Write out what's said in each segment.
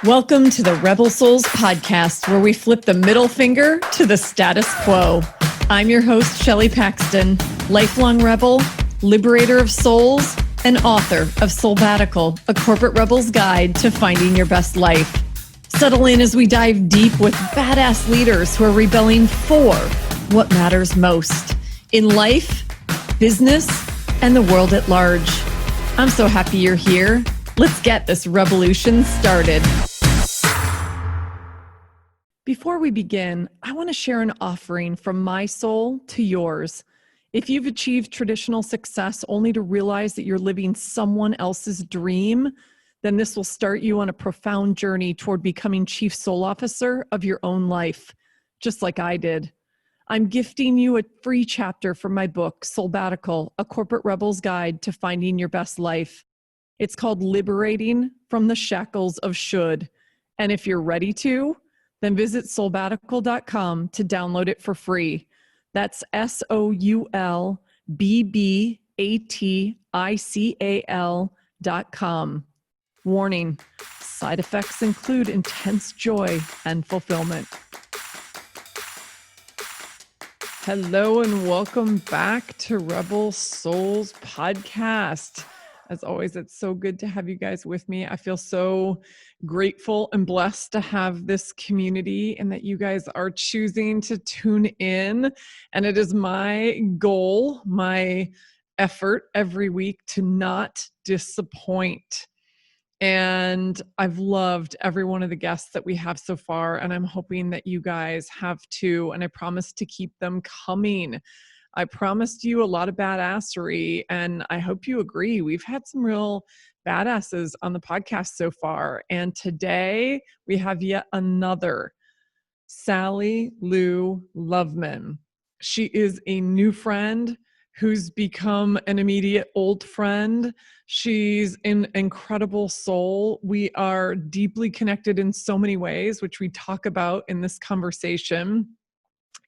Welcome to the Rebel Souls podcast, where we flip the middle finger to the status quo. I'm your host, Shelley Paxton, lifelong rebel, liberator of souls, and author of Soulbatical, a corporate rebel's guide to finding your best life. Settle in as we dive deep with badass leaders who are rebelling for what matters most in life, business, and the world at large. I'm so happy you're here. Let's get this revolution started. Before we begin, I want to share an offering from my soul to yours. If you've achieved traditional success only to realize that you're living someone else's dream, then this will start you on a profound journey toward becoming chief soul officer of your own life, just like I did. I'm gifting you a free chapter from my book, Soulbatical, a corporate rebel's guide to finding your best life. It's called Liberating from the Shackles of Should. And if you're ready to, then visit soulbatical.com to download it for free. That's SOULBBATICAL.com. Warning, side effects include intense joy and fulfillment. Hello and welcome back to Rebel Souls podcast. As always, it's so good to have you guys with me. I feel so grateful and blessed to have this community and that you guys are choosing to tune in. And it is my goal, my effort every week to not disappoint. And I've loved every one of the guests that we have so far, and I'm hoping that you guys have too. And I promise to keep them coming. I promised you a lot of badassery, and I hope you agree. We've had some real badasses on the podcast so far. And today we have yet another, Lou Loveman. She is a new friend who's become an immediate old friend. She's an incredible soul. We are deeply connected in so many ways, which we talk about in this conversation.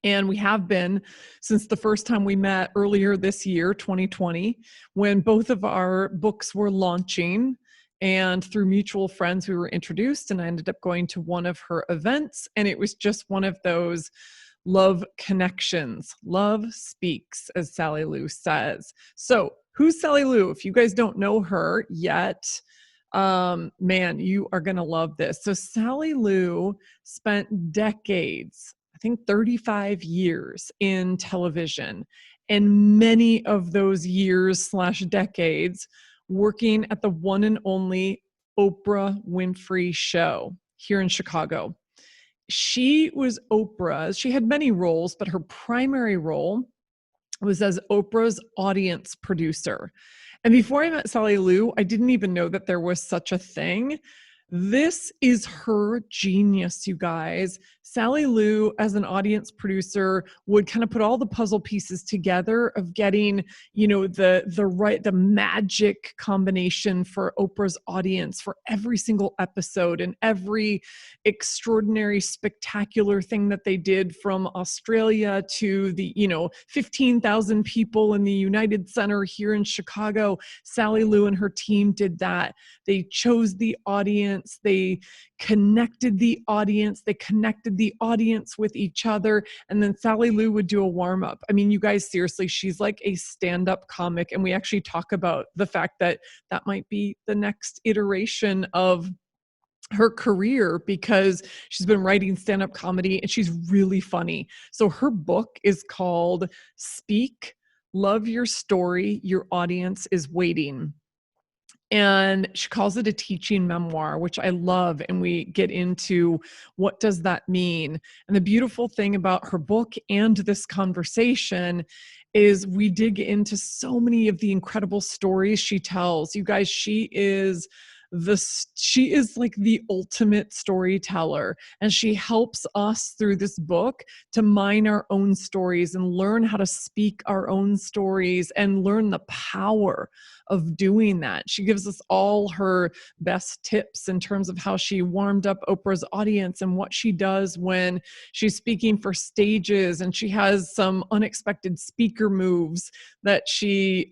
And we have been since the first time we met earlier this year, 2020, when both of our books were launching. And through mutual friends, we were introduced, and I ended up going to one of her events. And it was just one of those love connections. Love speaks, as Sally Lou says. So who's Sally Lou? If you guys don't know her yet, man, you are going to love this. So Sally Lou spent decades, I think 35 years in television, and many of those years/decades working at the one and only Oprah Winfrey Show here in Chicago. She was Oprah's, she had many roles, but her primary role was as Oprah's audience producer. And before I met Sally Lou, I didn't even know that there was such a thing. This is her genius, you guys. Sally Lou, as an audience producer, would kind of put all the puzzle pieces together of getting, the magic combination for Oprah's audience for every single episode and every extraordinary, spectacular thing that they did, from Australia to the, 15,000 people in the United Center here in Chicago. Sally Lou and her team did that. They chose the audience. They connected the audience. They connected the audience with each other. And then Sally Lou would do a warm-up. I mean, you guys, seriously, she's like a stand-up comic. And we actually talk about the fact that that might be the next iteration of her career, because she's been writing stand-up comedy and she's really funny. So her book is called Speak, Love Your Story, Your Audience is Waiting. And she calls it a teaching memoir, which I love. And we get into what does that mean. And the beautiful thing about her book and this conversation is we dig into so many of the incredible stories she tells. You guys, she is like the ultimate storyteller, and she helps us through this book to mine our own stories and learn how to speak our own stories and learn the power of doing that. She gives us all her best tips in terms of how she warmed up Oprah's audience and what she does when she's speaking for stages, and she has some unexpected speaker moves that she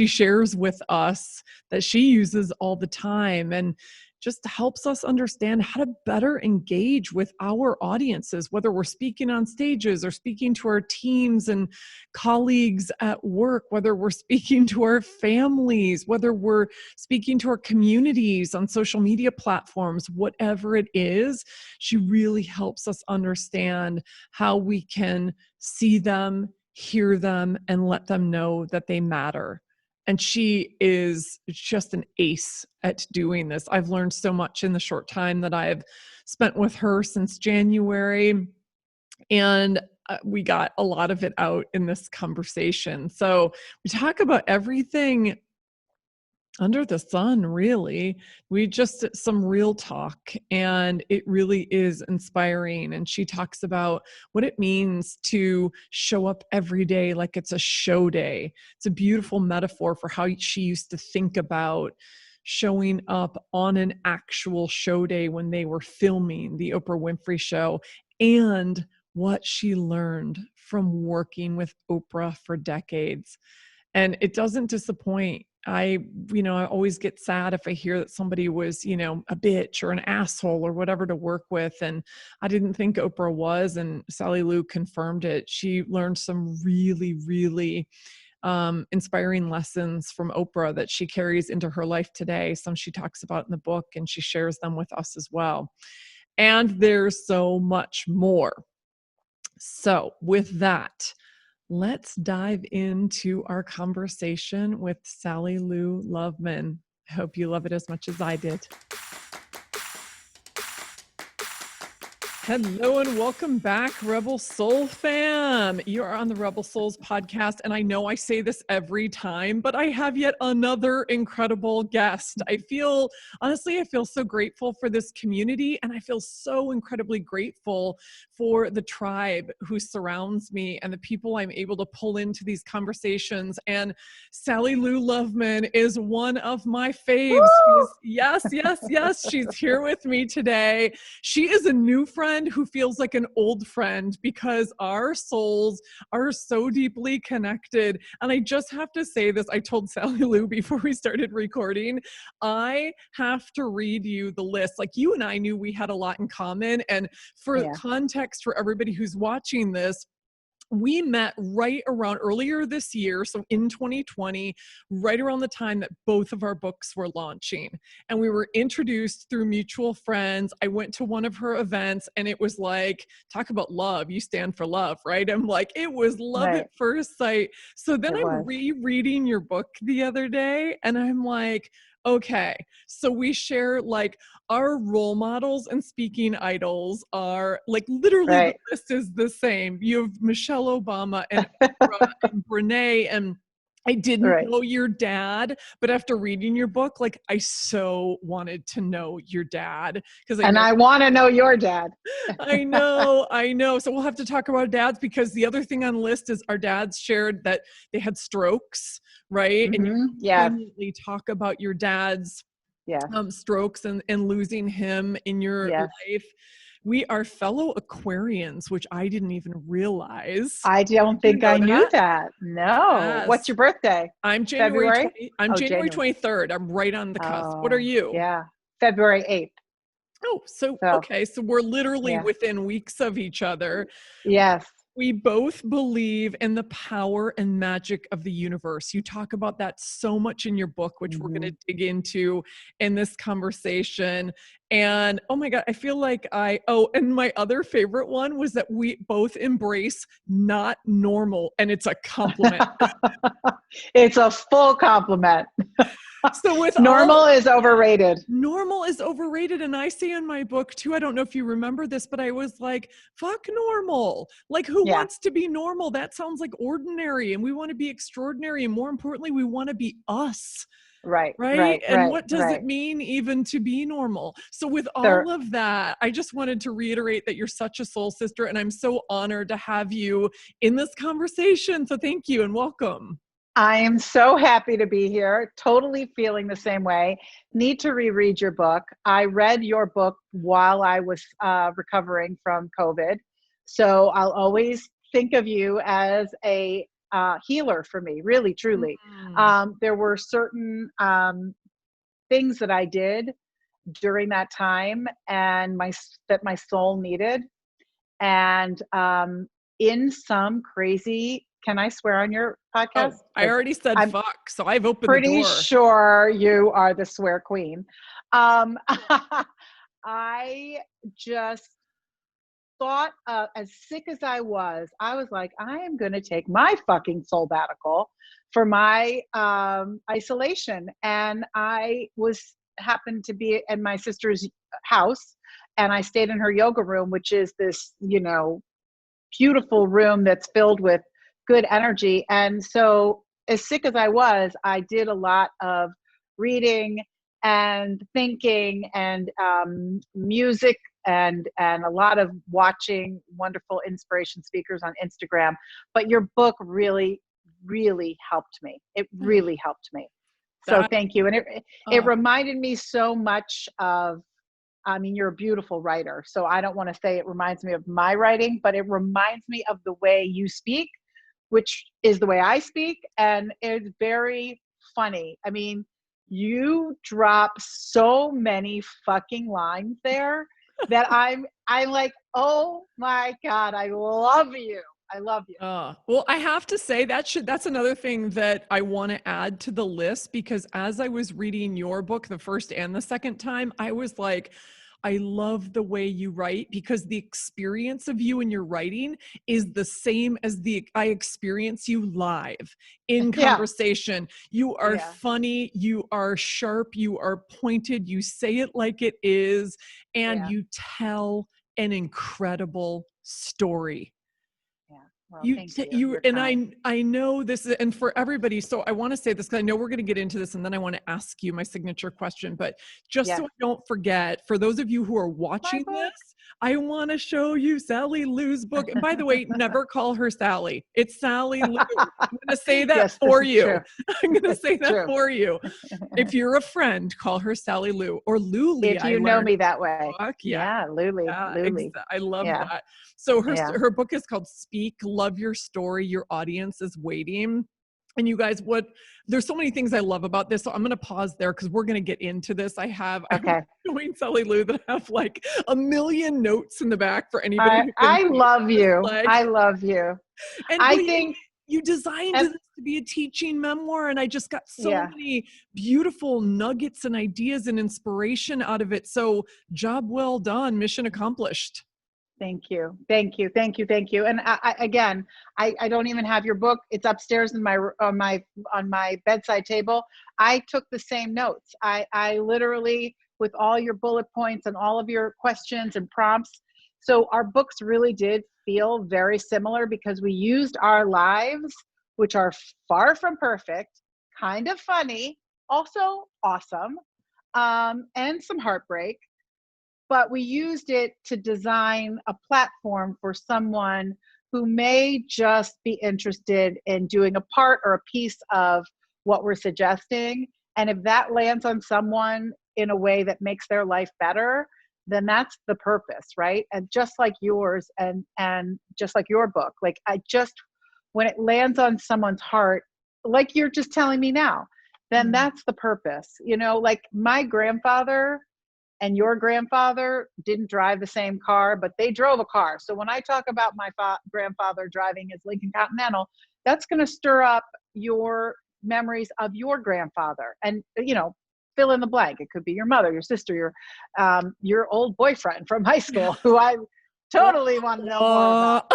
shares with us that she uses all the time, and just helps us understand how to better engage with our audiences, whether we're speaking on stages or speaking to our teams and colleagues at work, whether we're speaking to our families, whether we're speaking to our communities on social media platforms, whatever it is. She really helps us understand how we can see them, hear them, and let them know that they matter. And she is just an ace at doing this. I've learned so much in the short time that I've spent with her since January. And we got a lot of it out in this conversation. So we talk about everything under the sun, really. We just some real talk, and it really is inspiring. And she talks about what it means to show up every day like it's a show day. It's a beautiful metaphor for how she used to think about showing up on an actual show day when they were filming the Oprah Winfrey Show, and what she learned from working with Oprah for decades. And it doesn't disappoint. I always get sad if I hear that somebody was, a bitch or an asshole or whatever to work with. And I didn't think Oprah was, and Sally Lou confirmed it. She learned some really, really inspiring lessons from Oprah that she carries into her life today. Some she talks about in the book, and she shares them with us as well. And there's so much more. So with that, let's dive into our conversation with Sally Lou Loveman. I hope you love it as much as I did. Hello and welcome back, Rebel Soul fam. You are on the Rebel Souls podcast, and I know I say this every time, but I have yet another incredible guest. I feel so grateful for this community, and I feel so incredibly grateful for the tribe who surrounds me and the people I'm able to pull into these conversations. And Sally Lou Loveman is one of my faves. Yes. She's here with me today. She is a new friend who feels like an old friend because our souls are so deeply connected. And I just have to say this. I told Sally Lou before we started recording, I have to read you the list. Like, you and I knew we had a lot in common. And for context for everybody who's watching this, we met right around earlier this year, so in 2020, right around the time that both of our books were launching. And we were introduced through mutual friends. I went to one of her events, and it was like, talk about love. You stand for love, right? I'm like, it was love at first sight. So then I'm rereading your book the other day, and I'm like, okay, so we share like our role models and speaking idols are like literally the list is the same. You have Michelle Obama and Oprah and Brene, and I didn't know your dad, but after reading your book, like I so wanted to know your dad I want to know your dad. I know. So we'll have to talk about dads, because the other thing on the list is our dads shared that they had strokes, right? Mm-hmm. And you poignantly talk about your dad's strokes and losing him in your life. We are fellow Aquarians, which I didn't even realize. I don't think I knew that. No. Yes. What's your birthday? I'm January 23rd. I'm right on the cusp. What are you? Yeah. February 8th. Oh, so okay. So we're literally within weeks of each other. Yes. We both believe in the power and magic of the universe. You talk about that so much in your book, which we're going to dig into in this conversation. And oh my God, I feel like and my other favorite one was that we both embrace not normal, and it's a compliment. It's a full compliment. So with normal is overrated. Normal is overrated. And I say in my book too, I don't know if you remember this, but I was like, fuck normal. Like, who wants to be normal? That sounds like ordinary. And we want to be extraordinary. And more importantly, we want to be us. Right. And what does it mean even to be normal? So with all of that, I just wanted to reiterate that you're such a soul sister. And I'm so honored to have you in this conversation. So thank you and welcome. I am so happy to be here. Totally feeling the same way. Need to reread your book. I read your book while I was recovering from COVID. So I'll always think of you as a healer for me, really, truly. There were certain things that I did during that time and that my soul needed. And in some crazy, can I swear on your podcast? Oh, I already said I'm fuck, so I've opened the pretty door. sure you are the swear queen. I just thought, as sick as I was like, I am going to take my fucking sabbatical for my isolation. And I happened to be in my sister's house, and I stayed in her yoga room, which is this, beautiful room that's filled with good energy. And so as sick as I was, I did a lot of reading and thinking and music and a lot of watching wonderful inspiration speakers on Instagram. But your book really, really helped me. It really helped me. So thank you. And it reminded me so much of, I mean, you're a beautiful writer, so I don't want to say it reminds me of my writing, but it reminds me of the way you speak, which is the way I speak. And it's very funny. I mean, you drop so many fucking lines there that I'm like, oh my God, I love you. I love you. Well, I have to say that's another thing that I want to add to the list, because as I was reading your book the first and the second time, I was like, I love the way you write, because the experience of you and your writing is the same as I experience you live in conversation. You are funny, you are sharp, you are pointed, you say it like it is, and you tell an incredible story. Well, thank you. I know this is, and for everybody, so I want to say this because I know we're going to get into this, and then I want to ask you my signature question, but just so I don't forget, for those of you who are watching this, I want to show you Sally Lou's book. And by the way, never call her Sally. It's Sally Lou. I'm going to say that for you. I'm going to say that for you. If you're a friend, call her Sally Lou or Luli. If you know me that way. Fuck Luli. Luli. I love that. So her book is called Speak, Love Your Story, Your Audience is Waiting. And you guys, there's so many things I love about this. So I'm going to pause there because we're going to get into this. I'm showing Sally Lou that I have like a million notes in the back for anybody. I love you. I love you. And I think you designed this to be a teaching memoir, and I just got so many beautiful nuggets and ideas and inspiration out of it. So job well done, mission accomplished. Thank you. Thank you. Thank you. Thank you. And I don't even have your book. It's upstairs in on my bedside table. I took the same notes. I literally, with all your bullet points and all of your questions and prompts. So our books really did feel very similar because we used our lives, which are far from perfect, kind of funny, also awesome, and some heartbreak. But we used it to design a platform for someone who may just be interested in doing a part or a piece of what we're suggesting. And if that lands on someone in a way that makes their life better, then that's the purpose, right? And just like yours and just like your book, like when it lands on someone's heart, like you're just telling me now, then that's the purpose. Like my grandfather and your grandfather didn't drive the same car, but they drove a car. So when I talk about my grandfather driving his Lincoln Continental, that's going to stir up your memories of your grandfather. And, fill in the blank. It could be your mother, your sister, your old boyfriend from high school, who I totally want to know more about.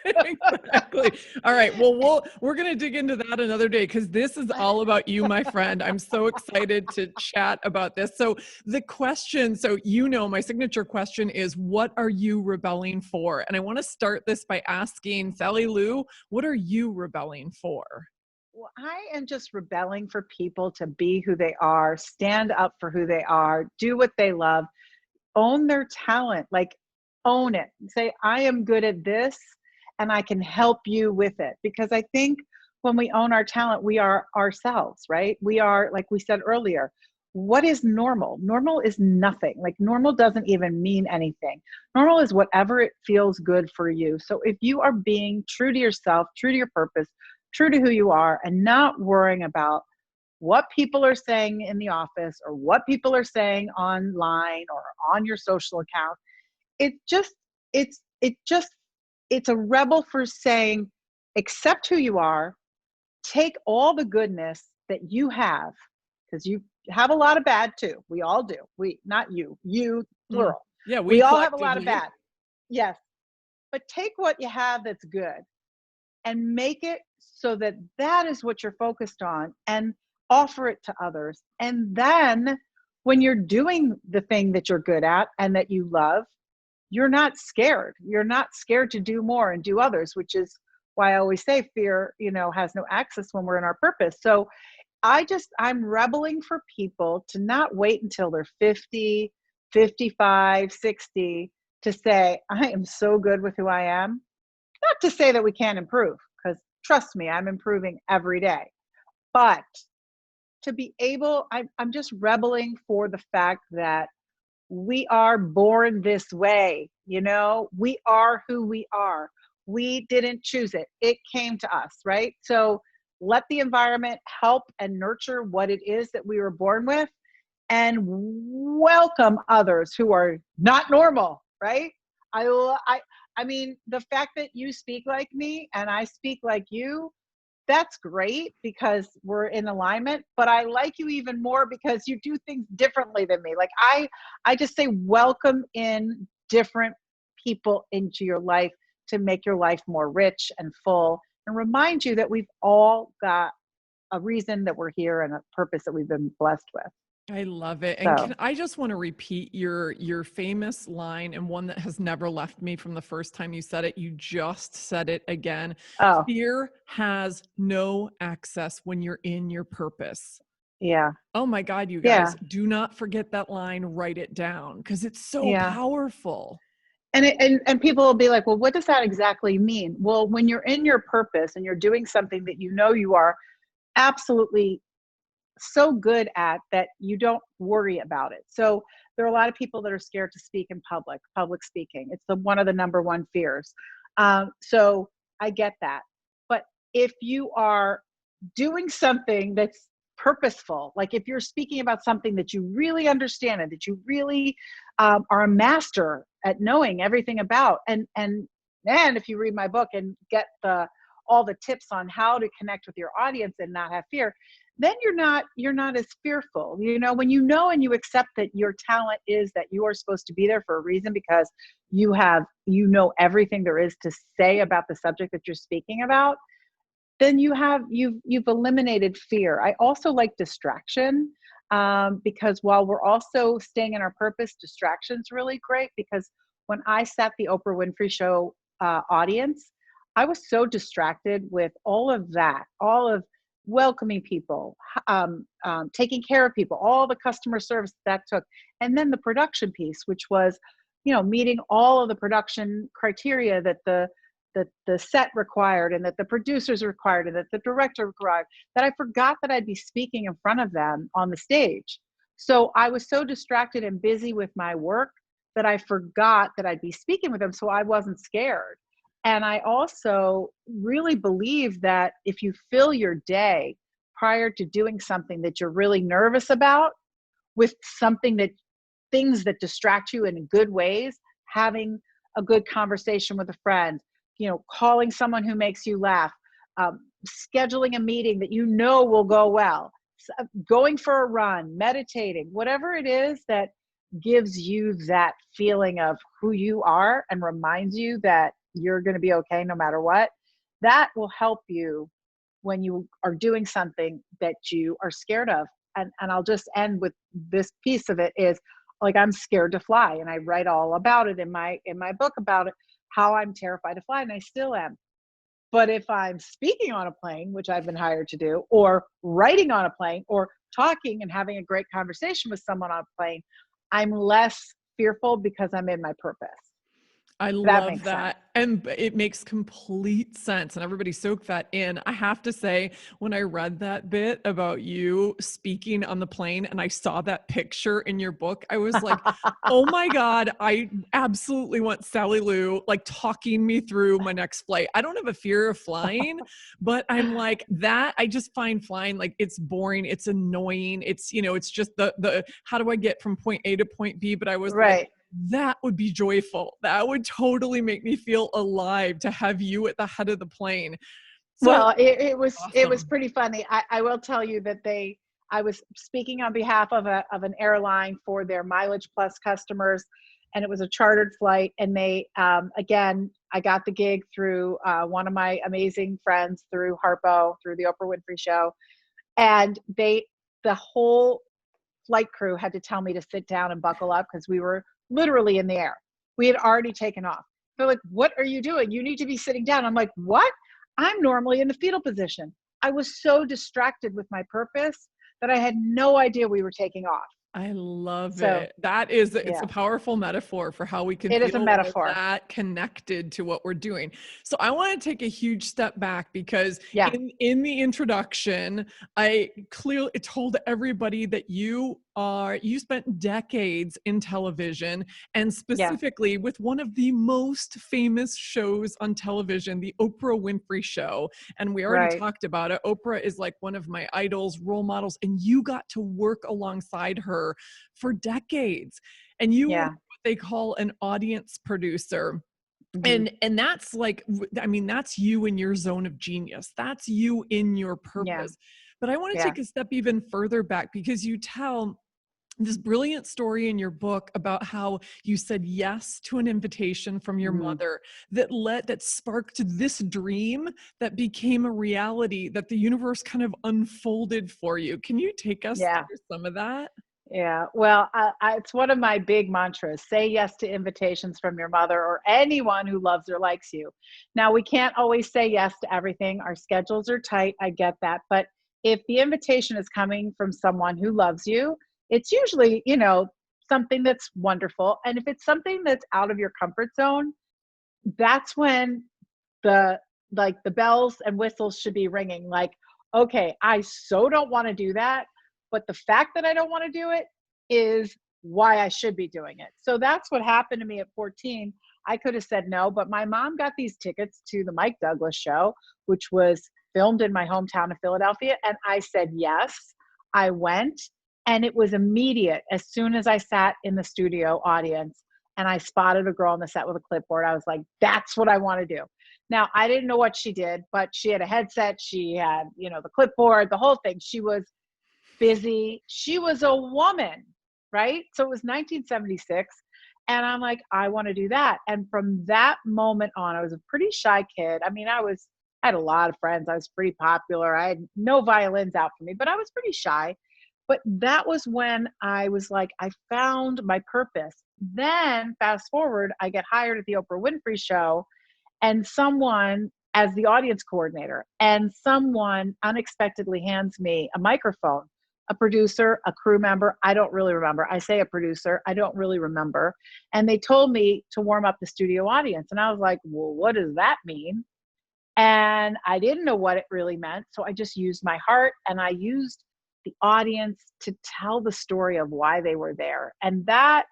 Exactly. All right. Well, we're going to dig into that another day, because this is all about you, my friend. I'm so excited to chat about this. So the question, my signature question is, what are you rebelling for? And I want to start this by asking Sally Lou, what are you rebelling for? Well, I am just rebelling for people to be who they are, stand up for who they are, do what they love, own their talent, like own it. Say, I am good at this and I can help you with it. Because I think when we own our talent, we are ourselves, right? We are, like we said earlier, what is normal? Normal is nothing. Like normal doesn't even mean anything. Normal is whatever it feels good for you. So if you are being true to yourself, true to your purpose, true to who you are, and not worrying about what people are saying in the office or what people are saying online or on your social account. It just, it's a rebel for saying, accept who you are, take all the goodness that you have, because you have a lot of bad too. We all do. Not you, Mm. plural. Yeah, we We all have a lot of collectively. bad. Yes. But take what you have that's good and make it so that that is what you're focused on, and offer it to others. And then when you're doing the thing that you're good at and that you love, you're not scared. You're not scared to do more and do others, which is why I always say fear, has no access when we're in our purpose. So I'm rebelling for people to not wait until they're 50, 55, 60 to say, I am so good with who I am. Not to say that we can't improve, because trust me, I'm improving every day. But to be able, I'm just rebelling for the fact that we are born this way. We are who we are. We didn't choose it. It came to us, right? So let the environment help and nurture what it is that we were born with, and welcome others who are not normal, right? I mean, the fact that you speak like me and I speak like you, that's great because we're in alignment, but I like you even more because you do things differently than me. Like I just say welcome in different people into your life to make your life more rich and full, and remind you that we've all got a reason that we're here and a purpose that we've been blessed with. I love it. And So, I just want to repeat your famous line, and one that has never left me from the first time you said it. You just said it again. oh, Fear has no access when you're in your purpose. yeah, Oh my God, you yeah, guys, do not forget that line, write it down because it's so yeah. powerful. And people will be like, well, what does that exactly mean? Well, when you're in your purpose and you're doing something that you are absolutely so good at, that you don't worry about it. So there are a lot of people that are scared to speak in public speaking. It's one of the number one fears. So I get that. But if you are doing something that's purposeful, like if you're speaking about something that you really understand and that you really are a master at knowing everything about, and if you read my book and get all the tips on how to connect with your audience and not have fear, then you're not as fearful. When you know and you accept that your talent is that you are supposed to be there for a reason, because you know everything there is to say about the subject that you're speaking about, then you've eliminated fear. I also like distraction, because while we're also staying in our purpose, distraction's really great, because when I sat the Oprah Winfrey Show audience, I was so distracted with all of that, all of welcoming people, taking care of people, all the customer service that took, and then the production piece, which was, meeting all of the production criteria that the set required, and that the producers required, and that the director required, that I forgot that I'd be speaking in front of them on the stage. So I was so distracted and busy with my work that I forgot that I'd be speaking with them. So I wasn't scared. And I also really believe that if you fill your day prior to doing something that you're really nervous about with things that distract you in good ways, having a good conversation with a friend, calling someone who makes you laugh, scheduling a meeting that will go well, going for a run, meditating, whatever it is that gives you that feeling of who you are and reminds you that you're going to be okay no matter what, that will help you when you are doing something that you are scared of. And I'll just end with this piece of it is, like, I'm scared to fly, and I write all about it in my book about it, how I'm terrified to fly, and I still am. But if I'm speaking on a plane, which I've been hired to do, or writing on a plane, or talking and having a great conversation with someone on a plane, I'm less fearful because I'm in my purpose. I That love makes sense. that. And it makes complete sense. And everybody soak that in. I have to say, when I read that bit about you speaking on the plane and I saw that picture in your book, I was like, oh my God, I absolutely want Sally Lou like talking me through my next flight. I don't have a fear of flying, but I'm like that. I just find flying like it's boring. It's annoying. It's, it's just the, how do I get from point A to point B? But I was like, Right. that would be joyful. That would totally make me feel alive to have you at the head of the plane. So Well, it was awesome. pretty funny. I will tell you that I was speaking on behalf of an airline for their Mileage Plus customers, and it was a chartered flight. And they again, I got the gig through one of my amazing friends through Harpo, through the Oprah Winfrey Show, and the whole flight crew had to tell me to sit down and buckle up because we were literally in the air. We had already taken off. They're like, "What are you doing? You need to be sitting down." I'm like, "What? I'm normally in the fetal position." I was so distracted with my purpose that I had no idea we were taking off. I love So, it. It's yeah, a powerful metaphor for how we can it is a feel when we're metaphor. that connected to what we're doing. So I want to take a huge step back because Yeah, in the introduction, I clearly told everybody that you spent decades in television and yeah, specifically with one of the most famous shows on television, the Oprah Winfrey Show. And we already right. talked about it. Oprah is like one of my idols, role models, and you got to work alongside her for decades. And you were Yeah. what they call an audience producer. Hmm. And that's like, I mean, that's you in your zone of genius. That's you in your Yeah, purpose. But I want to yeah. take a step even further back because you tell this brilliant story in your book about how you said yes to an invitation from your Hmm. mother that sparked this dream that became a reality that the universe kind of unfolded for you. Can you take us Yeah. through some of that? Yeah, well, it's one of my big mantras. Say yes to invitations from your mother or anyone who loves or likes you. Now, we can't always say yes to everything. Our schedules are tight. I get that. But if the invitation is coming from someone who loves you, it's usually, something that's wonderful. And if it's something that's out of your comfort zone, that's when the the bells and whistles should be ringing like, okay, I so don't want to do that, but the fact that I don't want to do it is why I should be doing it. So that's what happened to me at 14. I could have said no, but my mom got these tickets to the Mike Douglas show, which was filmed in my hometown of Philadelphia, and I said yes. I went, and it was immediate. As soon as I sat in the studio audience and I spotted a girl on the set with a clipboard, I was like, that's what I want to do. Now, I didn't know what she did, but she had a headset. She had, the clipboard, the whole thing. She was busy. She was a woman, right? So it was 1976. And I'm like, I want to do that. And from that moment on, I was a pretty shy kid. I mean, I had a lot of friends. I was pretty popular. I had no violins out for me, but I was pretty shy. But that was when I was like, I found my purpose. Then fast forward, I get hired at the Oprah Winfrey Show and someone as the audience coordinator, and someone unexpectedly hands me a microphone, a producer, a crew member. I don't really remember. I say a producer. I don't really remember. And they told me to warm up the studio audience. And I was like, well, what does that mean? And I didn't know what it really meant. So I just used my heart and I used the audience to tell the story of why they were there. And that's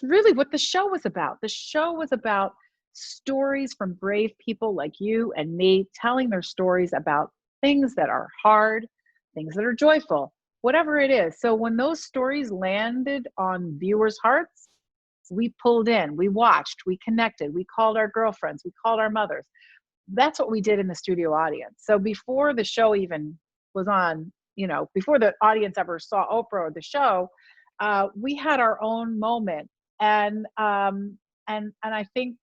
really what the show was about. The show was about stories from brave people like you and me telling their stories about things that are hard, things that are joyful, whatever it is. So when those stories landed on viewers' hearts, we pulled in, we watched, we connected, we called our girlfriends, we called our mothers. That's what we did in the studio audience. So before the show even was on, before the audience ever saw Oprah or the show, we had our own moment. And I think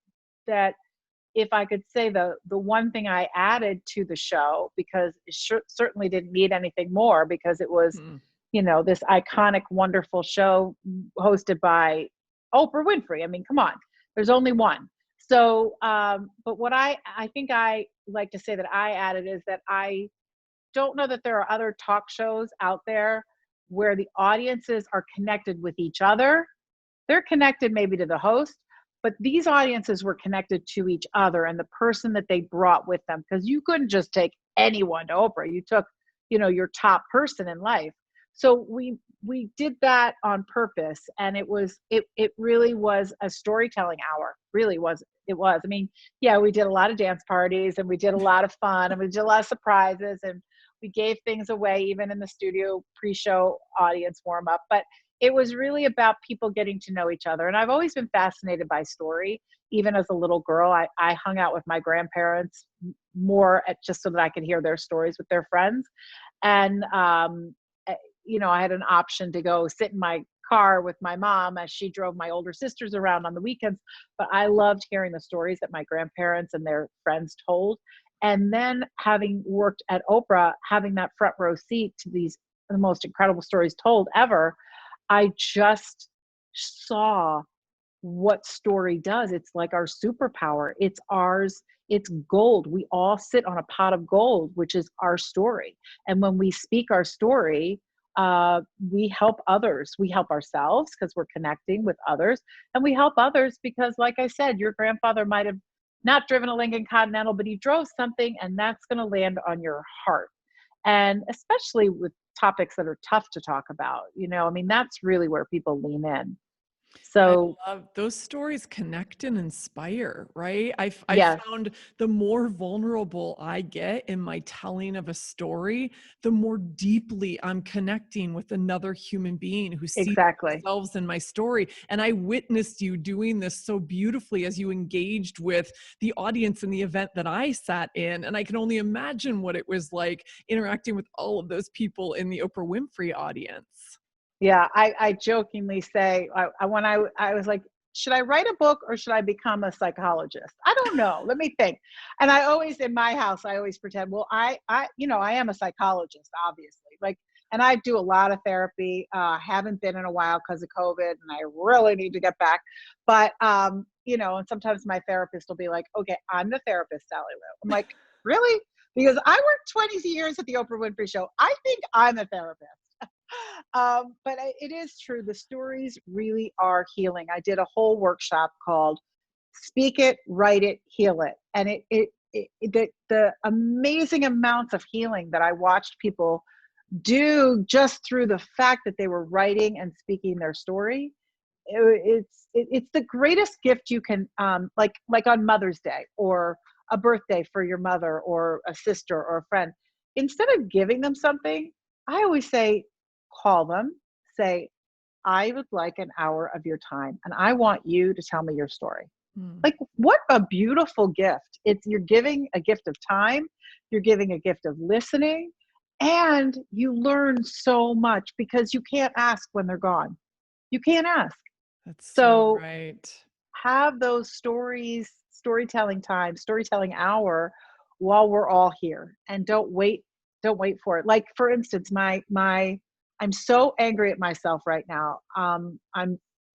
that if I could say the one thing I added to the show, because it certainly didn't need anything more, because it was, Hmm. this iconic, wonderful show hosted by Oprah Winfrey. I mean, come on, there's only one. So, but what I think I like to say that I added is that I don't know that there are other talk shows out there where the audiences are connected with each other. They're connected maybe to the host, but these audiences were connected to each other and the person that they brought with them, because you couldn't just take anyone to Oprah. You took, your top person in life. So we did that on purpose, and it really was a storytelling hour. Really was. It was. I mean, yeah, we did a lot of dance parties, and we did a lot of fun, and we did a lot of surprises, and we gave things away even in the studio pre-show audience warm up. But it was really about people getting to know each other. And I've always been fascinated by story. Even as a little girl, I hung out with my grandparents more just so that I could hear their stories with their friends. And, I had an option to go sit in my car with my mom as she drove my older sisters around on the weekends. But I loved hearing the stories that my grandparents and their friends told. And then having worked at Oprah, having that front row seat to the most incredible stories told ever, I just saw what story does. It's like our superpower. It's ours. It's gold. We all sit on a pot of gold, which is our story. And when we speak our story, we help others. We help ourselves because we're connecting with others. And we help others because, like I said, your grandfather might have not driven a Lincoln Continental, but he drove something, and that's going to land on your heart. And especially with topics that are tough to talk about, that's really where people lean in. So I love those stories connect and inspire, right? I yes, found the more vulnerable I get in my telling of a story, the more deeply I'm connecting with another human being who sees exactly. themselves in my story. And I witnessed you doing this so beautifully as you engaged with the audience in the event that I sat in. And I can only imagine what it was like interacting with all of those people in the Oprah Winfrey audience. Yeah, I jokingly say, when I was like, should I write a book or should I become a psychologist? I don't know. Let me think. And I always, in my house, I always pretend, well, I am a psychologist, obviously. Like, and I do a lot of therapy. Haven't been in a while because of COVID, and I really need to get back. But and sometimes my therapist will be like, okay, I'm the therapist, Sally Lou. I'm like, really? Because I worked 20 years at the Oprah Winfrey Show. I think I'm a therapist. But it is true. The stories really are healing. I did a whole workshop called Speak It, Write It, Heal It. And the amazing amounts of healing that I watched people do just through the fact that they were writing and speaking their story. It's the greatest gift you can, like on Mother's Day or a birthday for your mother or a sister or a friend. Instead of giving them something, I always say, call them, say, I would like an hour of your time, and I want you to tell me your story. Hmm. Like, what a beautiful gift. You're giving a gift of time, you're giving a gift of listening, and you learn so much because you can't ask when they're gone. You can't ask. That's so So right. have those storytelling time, storytelling hour while we're all here, and don't wait for it. Like, for instance, I'm so angry at myself right now. I'm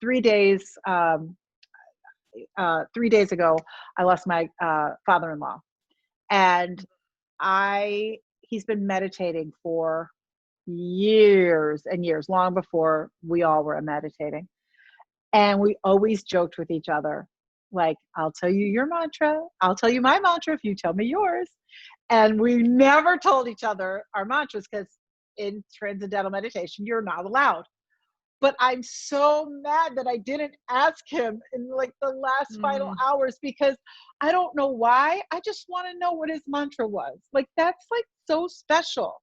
3 days, 3 days ago, I lost my father-in-law, and he's been meditating for years and years, long before we all were meditating. And we always joked with each other, like, I'll tell you your mantra. I'll tell you my mantra if you tell me yours. And we never told each other our mantras because in transcendental meditation, you're not allowed. But I'm so mad that I didn't ask him in like the last final Mm. hours, because I don't know why. I just want to know what his mantra was. Like, that's like so special.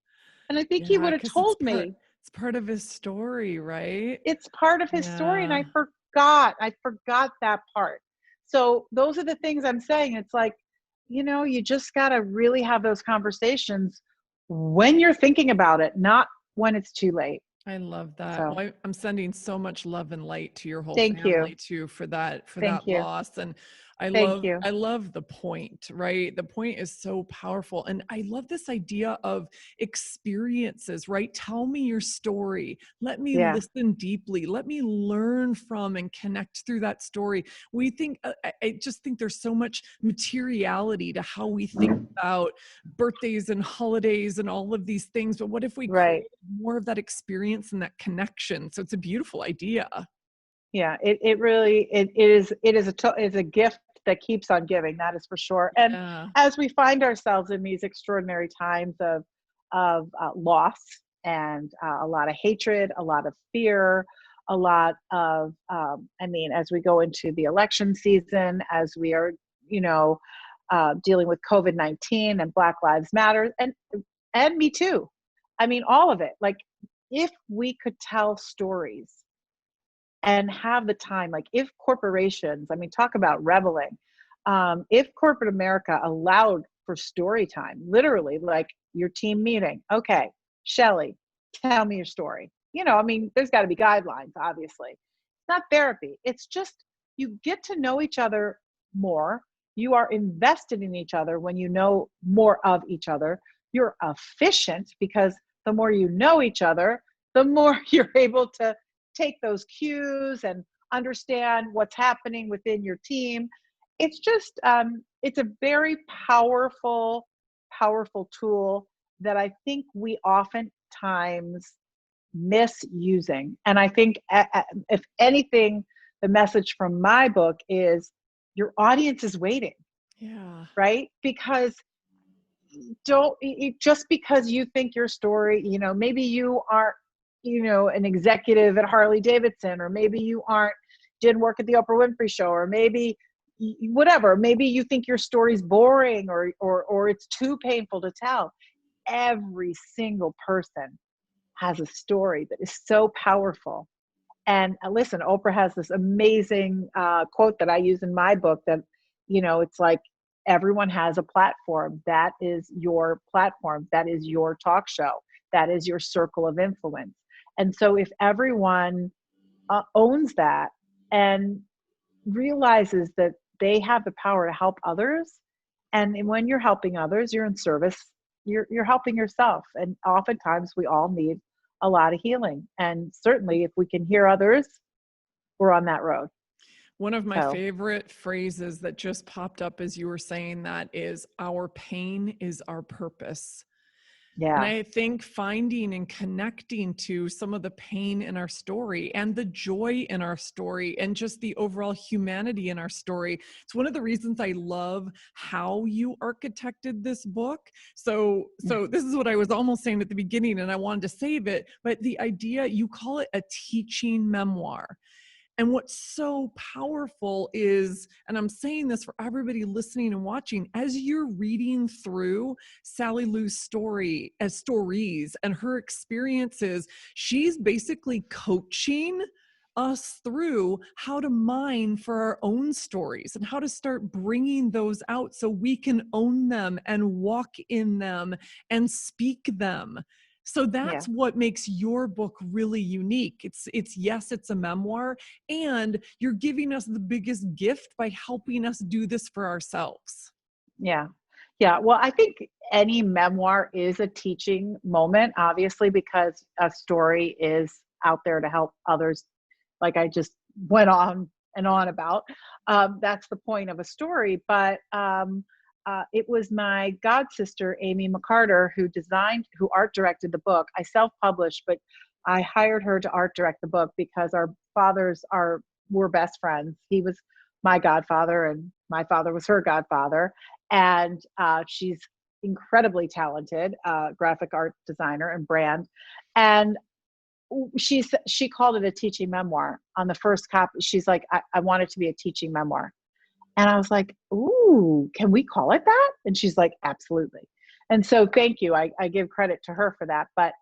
And I think he Yeah, would have because told me. it's part of his story, right? It's part of his story, and Yeah. I forgot that part. So those are the things I'm saying. It's like, you just got to really have those conversations when you're thinking about it, not when it's too late. I love that. So Well, I'm sending so much love and light to your whole thank you. family too for that Thank you. loss. And Thank you. I love the point, right? The point is so powerful. And I love this idea of experiences, right? Tell me your story. Let me Yeah. listen deeply. Let me learn from and connect through that story. We think I just think there's so much materiality to how we think about birthdays and holidays and all of these things. But what if we Right. create more of that experience and that connection? So it's a beautiful idea. Yeah, it really, it's a gift that keeps on giving. That is for sure. And Yeah. as we find ourselves in these extraordinary times of loss and a lot of hatred, a lot of fear, a lot of, I mean, as we go into the election season, as we are, you know, dealing with COVID-19 and Black Lives Matter, and Me Too. I mean, all of it. Like, if we could tell stories and have the time, like if corporations, I mean, talk about reveling, if corporate America allowed for story time, literally, like your team meeting, okay, Shelley, tell me your story. You know, I mean, there's got to be guidelines, obviously. It's not therapy, it's just you get to know each other more. You are invested in each other when you know more of each other. You're efficient because the more you know each other, the more you're able to take those cues and understand what's happening within your team. It's just, it's a very powerful, powerful tool that I think we oftentimes misusing. And I think, if anything, the message from my book is your audience is waiting, Yeah. right? Because just because you think your story, you know, maybe you aren't, you know, an executive at Harley Davidson, or maybe you aren't, didn't work at the Oprah Winfrey Show, or maybe whatever, maybe you think your story's boring, or it's too painful to tell. Every single person has a story that is so powerful. And listen, Oprah has this amazing quote that I use in my book that, you know, it's like, everyone has a platform. That is your platform. That is your talk show. That is your circle of influence. And so if everyone owns that and realizes that they have the power to help others, and when you're helping others, you're in service, you're helping yourself. And oftentimes we all need a lot of healing. And certainly if we can hear others, we're on that road. One of my So favorite phrases that just popped up as you were saying that is, our pain is our purpose. And yeah, I think finding and connecting to some of the pain in our story and the joy in our story and just the overall humanity in our story. It's one of the reasons I love how you architected this book. So this is what I was almost saying at the beginning, and I wanted to save it, but the idea, you call it a teaching memoir. And what's so powerful is, and I'm saying this for everybody listening and watching, as you're reading through Sally Lou's story as stories and her experiences, she's basically coaching us through how to mine for our own stories and how to start bringing those out so we can own them and walk in them and speak them. So yeah. that's what makes your book really unique. It's yes, it's a memoir, and you're giving us the biggest gift by helping us do this for ourselves. Yeah. Yeah. Well, I think any memoir is a teaching moment, obviously, because a story is out there to help others, like I just went on and on about. That's the point of a story. But it was my god sister, Amy McCarter, who art directed the book. I self-published, but I hired her to art direct the book because our fathers were best friends. He was my godfather and my father was her godfather. And she's incredibly talented, graphic art designer and brand. And she called it a teaching memoir on the first copy. She's like, I want it to be a teaching memoir. And I was like, ooh, can we call it that? And she's like, absolutely. And so thank you. I give credit to her for that. But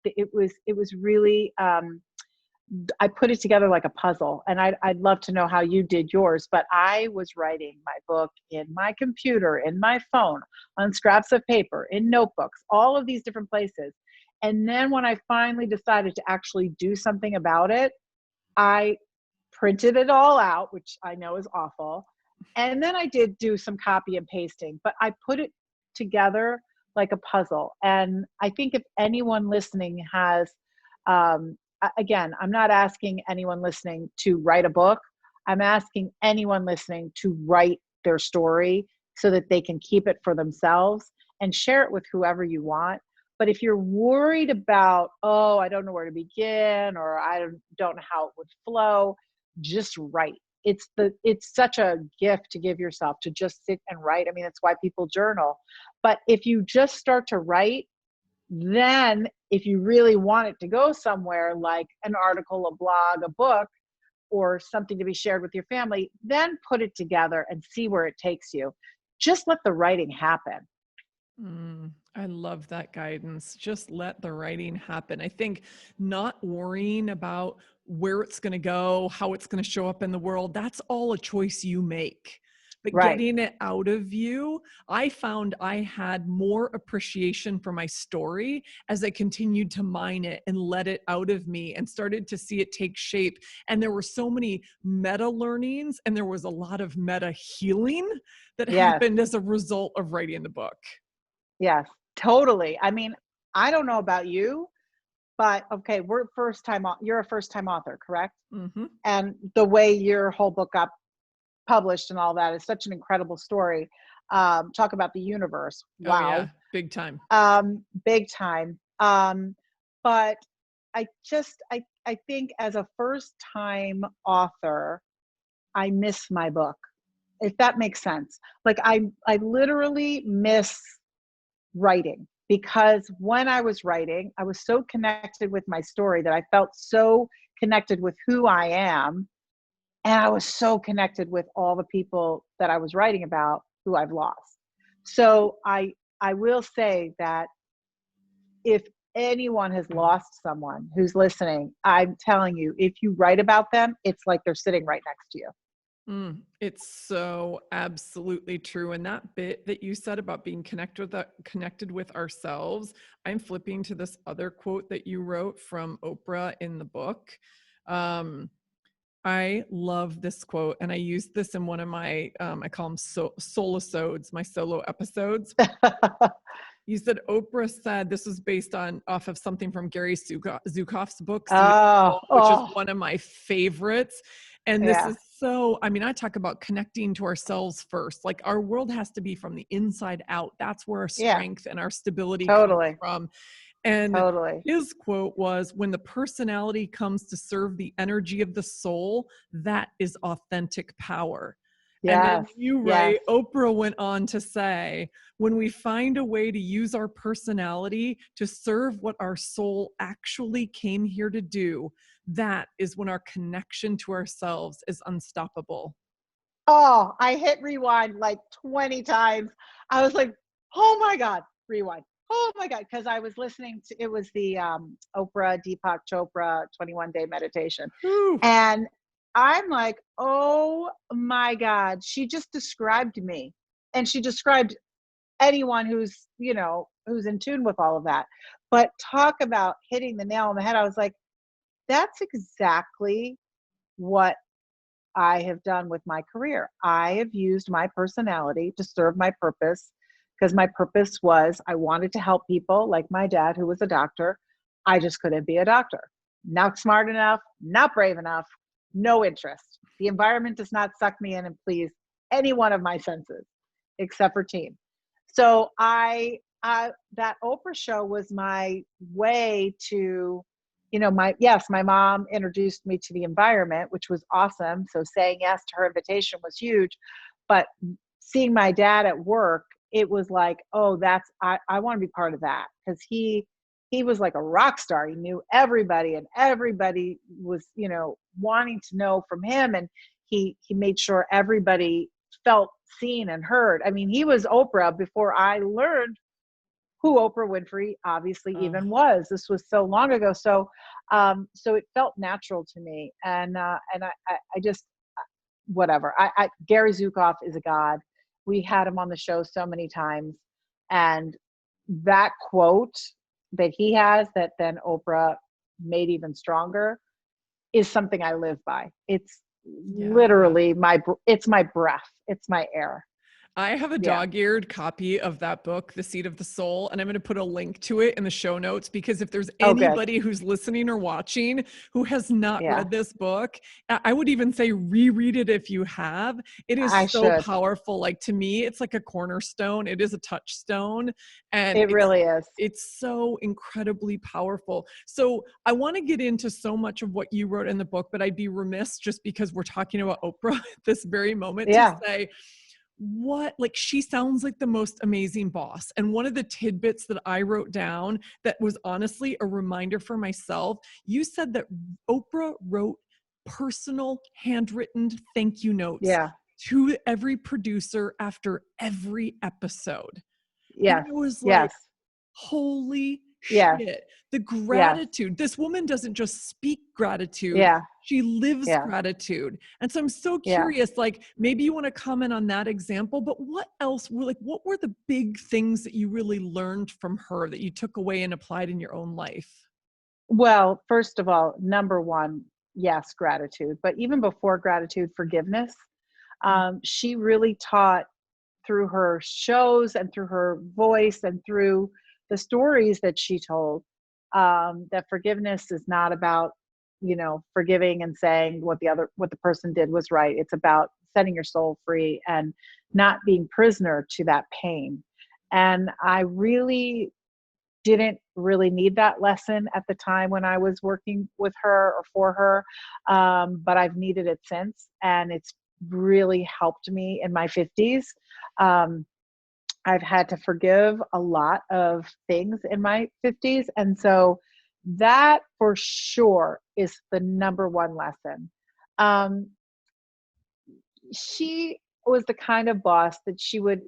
it was really, I put it together like a puzzle, and I'd love to know how you did yours, but I was writing my book in my computer, in my phone, on scraps of paper, in notebooks, all of these different places. And then when I finally decided to actually do something about it, I printed it all out, which I know is awful. And then I did do some copy and pasting, but I put it together like a puzzle. And I think if anyone listening has, again, I'm not asking anyone listening to write a book. I'm asking anyone listening to write their story so that they can keep it for themselves and share it with whoever you want. But if you're worried about, oh, I don't know where to begin, or I don't know how it would flow, just write. It's such a gift to give yourself to just sit and write. I mean, that's why people journal. But if you just start to write, then if you really want it to go somewhere, like an article, a blog, a book, or something to be shared with your family, then put it together and see where it takes you. Just let the writing happen. I love that guidance. Just let the writing happen. I think not worrying about where it's going to go, how it's going to show up in the world, that's all a choice you make. But Right. getting it out of you, I found I had more appreciation for my story as I continued to mine it and let it out of me and started to see it take shape. And there were so many meta learnings and there was a lot of meta healing that Yes. happened as a result of writing the book. Yes, totally. I mean, I don't know about you, but okay, you're a first time author, correct? Mm-hmm. And the way your whole book got published and all that is such an incredible story. Talk about the universe. Oh yeah, Wow. big time. Big time. But I think as a first time author, I miss my book, if that makes sense. Like I literally miss writing, because when I was writing, I was so connected with my story that I felt so connected with who I am. And I was so connected with all the people that I was writing about who I've lost. So I will say that if anyone has lost someone who's listening, I'm telling you, if you write about them, it's like they're sitting right next to you. It's so absolutely true. And that bit that you said about being connected with ourselves, I'm flipping to this other quote that you wrote from Oprah in the book. I love this quote, and I use this in one of my, I call them solo-sodes, my solo episodes. You said Oprah said this was based off of something from Gary Zukav's book, See It All, which is one of my favorites. And this is I talk about connecting to ourselves first. Like our world has to be from the inside out. That's where our strength and our stability comes from. And his quote was, when the personality comes to serve the energy of the soul, that is authentic power. And then you write, Oprah went on to say, when we find a way to use our personality to serve what our soul actually came here to do, that is when our connection to ourselves is unstoppable. Oh, I hit rewind like 20 times. I was like, oh my God, rewind. Oh my God. Because I was listening to, it was the Oprah, Deepak Chopra 21-day meditation. And I'm like, oh my God, she just described me. And she described anyone who's, who's in tune with all of that. But talk about hitting the nail on the head. I was like, that's exactly what I have done with my career. I have used my personality to serve my purpose, because my purpose was I wanted to help people, like my dad, who was a doctor. I just couldn't be a doctor. Not smart enough, not brave enough, no interest. The environment does not suck me in and please any one of my senses, except for team. So that Oprah show was my way to, my mom introduced me to the environment, which was awesome. So saying yes to her invitation was huge, but seeing my dad at work, it was like, oh, I want to be part of that. Cause he was like a rock star. He knew everybody and everybody was, wanting to know from him. And he made sure everybody felt seen and heard. I mean, he was Oprah before I learned who Oprah Winfrey obviously even was. This was so long ago. So it felt natural to me. And I just, whatever. Gary Zukav is a god. We had him on the show so many times. And that quote that he has that then Oprah made even stronger is something I live by. It's literally it's my breath. It's my air. I have a Yeah. dog-eared copy of that book, The Seat of the Soul, and I'm going to put a link to it in the show notes because if there's Oh, good. anybody who's listening or watching who has not Yeah. read this book, I would even say reread it if you have. It I is so should. powerful. Like to me, it's like a cornerstone. It is a touchstone, and It really is. it's so incredibly powerful. So I want to get into so much of what you wrote in the book, but I'd be remiss just because we're talking about Oprah at this very moment to Yeah. say, like she sounds like the most amazing boss. And one of the tidbits that I wrote down that was honestly a reminder for myself, you said that Oprah wrote personal handwritten thank you notes Yeah. to every producer after every episode. And Yes. I was like, Yes. holy Yes. shit. The Yes. gratitude. This woman doesn't just speak gratitude, Yeah. she lives Yeah. gratitude. And so I'm so Yeah. curious, like maybe you want to comment on that example, but what else were like, what were the big things that you really learned from her that you took away and applied in your own life? Well, first of all, number one, yes, gratitude. But even before gratitude, forgiveness. She really taught through her shows and through her voice and through the stories that she told, that forgiveness is not about, forgiving and saying what the person did was right. It's about setting your soul free and not being prisoner to that pain. And I really didn't really need that lesson at the time when I was working with her or for her. But I've needed it since, and it's really helped me in my 50s. Um, I've had to forgive a lot of things in my 50s. And so that for sure is the number one lesson. Um, she was the kind of boss that she would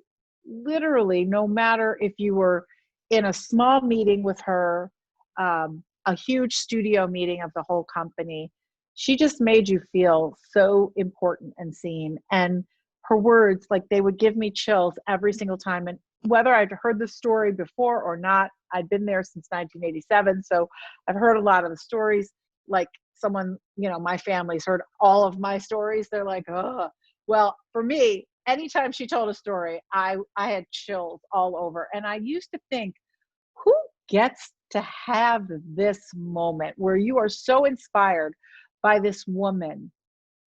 literally, no matter if you were in a small meeting with her, a huge studio meeting of the whole company, she just made you feel so important and seen. And her words, like they would give me chills every single time. And whether I'd heard the story before or not, I'd been there since 1987. So I've heard a lot of the stories. Like someone, my family's heard all of my stories. They're like, oh, well, for me, anytime she told a story, I had chills all over. And I used to think, who gets to have this moment where you are so inspired by this woman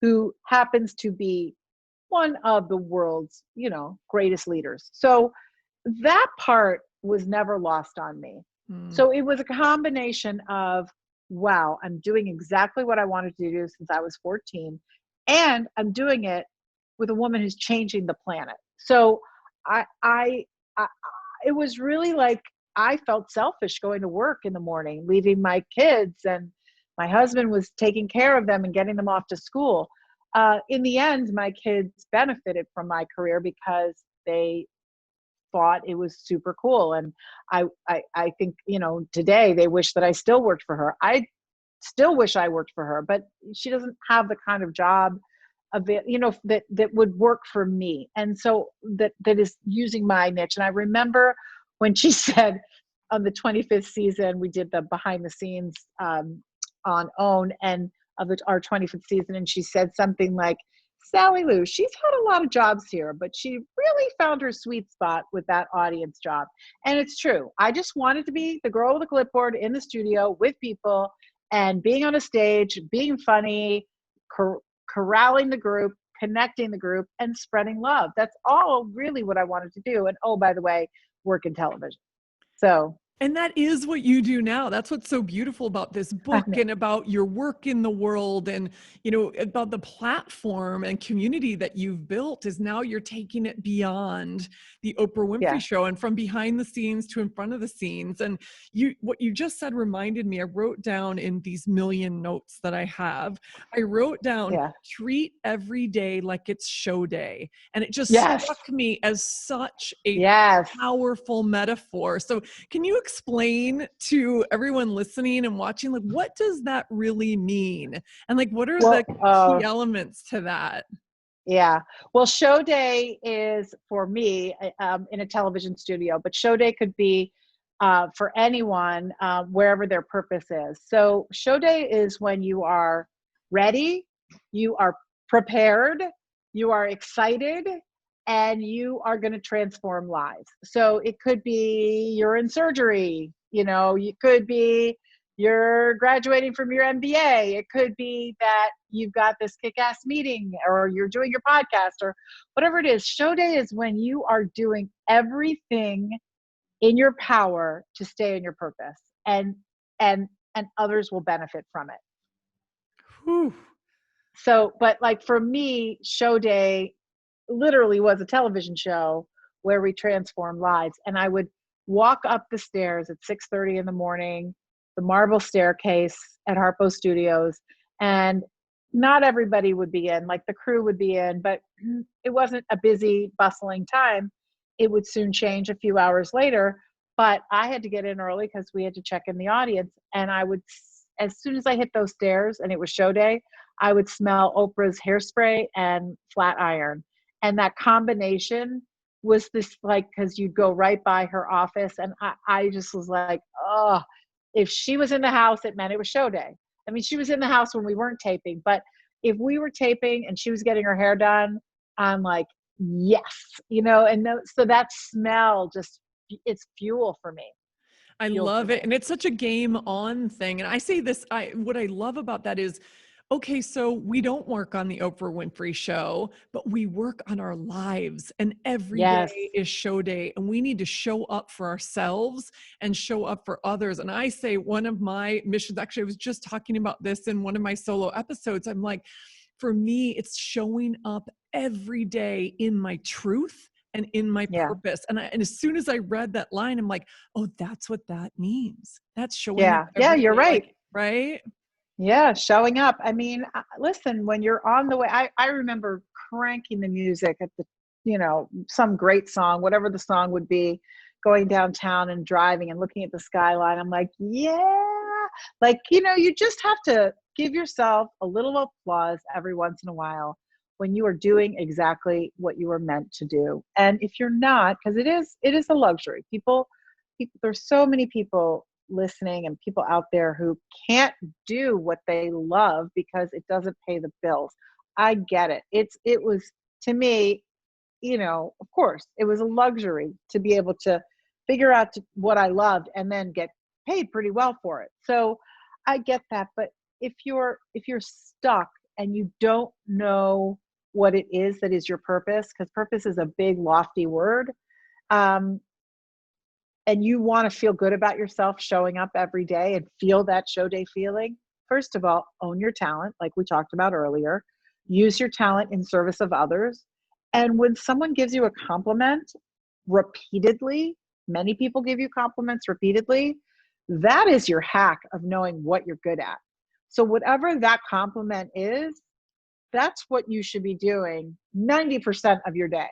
who happens to be one of the world's, greatest leaders. So that part was never lost on me. Mm. So it was a combination of, wow, I'm doing exactly what I wanted to do since I was 14, and I'm doing it with a woman who's changing the planet. So I it was really like I felt selfish going to work in the morning, leaving my kids, and my husband was taking care of them and getting them off to school. In the end, my kids benefited from my career because they thought it was super cool. And I think, today they wish that I still worked for her. I still wish I worked for her, but she doesn't have the kind of job of it, that would work for me. And so that is using my niche. And I remember when she said on the 25th season, we did the behind the scenes, on OWN and of our 25th season. And she said something like, Sally Lou, she's had a lot of jobs here, but she really found her sweet spot with that audience job. And it's true. I just wanted to be the girl with a clipboard in the studio with people and being on a stage, being funny, corralling the group, connecting the group, and spreading love. That's all really what I wanted to do. And oh, by the way, work in television. So And that is what you do now. That's what's so beautiful about this I book know. and about your work in the world and, about the platform and community that you've built is now you're taking it beyond the Oprah Winfrey Yeah. Show and from behind the scenes to in front of the scenes. And what you just said reminded me, I wrote down in these million notes that I have, I wrote down, Yeah. treat every day like it's show day. And it just Yes. struck me as such a Yes. powerful metaphor. So can you explain to everyone listening and watching, like, what does that really mean? And like, what are Well, the key elements to that? yeah. Well, show day is for me, in a television studio, but show day could be for anyone, wherever their purpose is. So show day is when you are ready, you are prepared, you are excited, and you are going to transform lives. So it could be you're in surgery, you could be you're graduating from your MBA. It could be that you've got this kick-ass meeting, or you're doing your podcast, or whatever it is. Show day is when you are doing everything in your power to stay in your purpose, and others will benefit from it. Whew. So, but like for me, show day literally was a television show where we transformed lives. And I would walk up the stairs at 6:30 in the morning, the marble staircase at Harpo Studios, and not everybody would be in, like the crew would be in, but it wasn't a busy, bustling time. It would soon change a few hours later, but I had to get in early because we had to check in the audience. And I would, as soon as I hit those stairs and it was show day, I would smell Oprah's hairspray and flat iron. And that combination was this, like, because you'd go right by her office. And I just was like, oh, if she was in the house, it meant it was show day. I mean, she was in the house when we weren't taping, but if we were taping and she was getting her hair done, I'm like, yes, and so that smell just, it's fuel for me. I love it. And it's such a game on thing. And I say this, what I love about that is, okay, so we don't work on the Oprah Winfrey Show, but we work on our lives, and every day is show day, and we need to show up for ourselves and show up for others. And I say one of my missions, actually, I was just talking about this in one of my solo episodes. I'm like, for me, it's showing up every day in my truth and in my purpose. And as soon as I read that line, I'm like, oh, that's what that means. That's showing up every day. You're right. Like, right? Yeah, showing up. I mean, listen, when you're on the way, I remember cranking the music at the, some great song, whatever the song would be, going downtown and driving and looking at the skyline. I'm like, yeah, like, you just have to give yourself a little applause every once in a while when you are doing exactly what you were meant to do. And if you're not, because it is a luxury. People, there's so many people listening and people out there who can't do what they love because it doesn't pay the bills. I get it. It was, to me, of course, it was a luxury to be able to figure out what I loved and then get paid pretty well for it. So I get that. But if you're stuck and you don't know what it is that is your purpose, because purpose is a big, lofty word, and you want to feel good about yourself showing up every day and feel that show day feeling, first of all, own your talent, like we talked about earlier. Use your talent in service of others. And when someone gives you a compliment repeatedly, many people give you compliments repeatedly, that is your hack of knowing what you're good at. So whatever that compliment is, that's what you should be doing 90% of your day.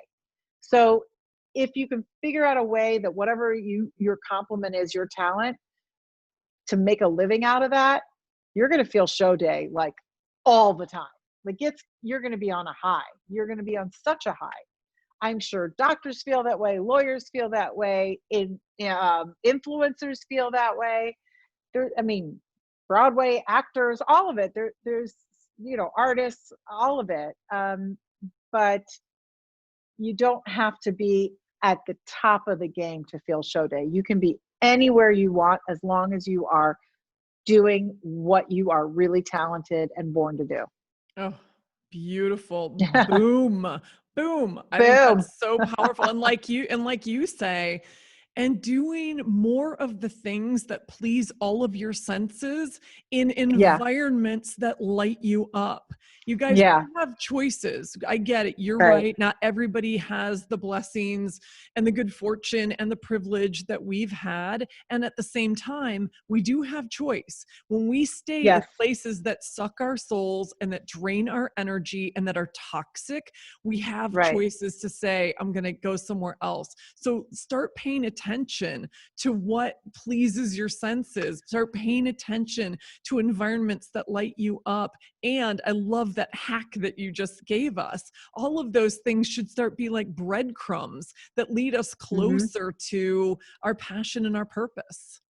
So if you can figure out a way that whatever your compliment is, your talent, to make a living out of that, you're going to feel show day like all the time. Like you're going to be on a high. You're going to be on such a high. I'm sure doctors feel that way. Lawyers feel that way. Influencers feel that way. Broadway actors, all of it. There's artists, all of it. But you don't have to be at the top of the game to feel show day. You can be anywhere you want as long as you are doing what you are really talented and born to do. Oh, beautiful. Boom. Boom. I think Boom. that's so powerful. And like you say, and doing more of the things that please all of your senses in environments that light you up. You guys have choices. I get it. You're right. Not everybody has the blessings and the good fortune and the privilege that we've had. And at the same time, we do have choice. When we stay in places that suck our souls and that drain our energy and that are toxic, we have choices to say, I'm going to go somewhere else. So start paying attention to what pleases your senses. Start paying attention to environments that light you up. And I love that hack that you just gave us. All of those things should start be like breadcrumbs that lead us closer to our passion and our purpose.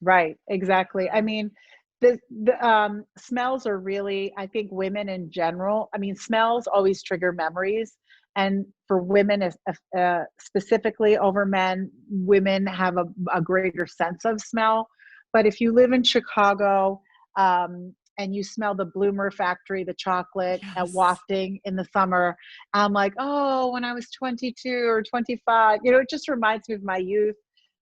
Right. Exactly. I mean, the smells are really, I think women in general, smells always trigger memories. And for women, specifically over men, women have a greater sense of smell. But if you live in Chicago, and you smell the Bloomer factory, the chocolate Yes. wafting in the summer, I'm like, oh, when I was 22 or 25, it just reminds me of my youth.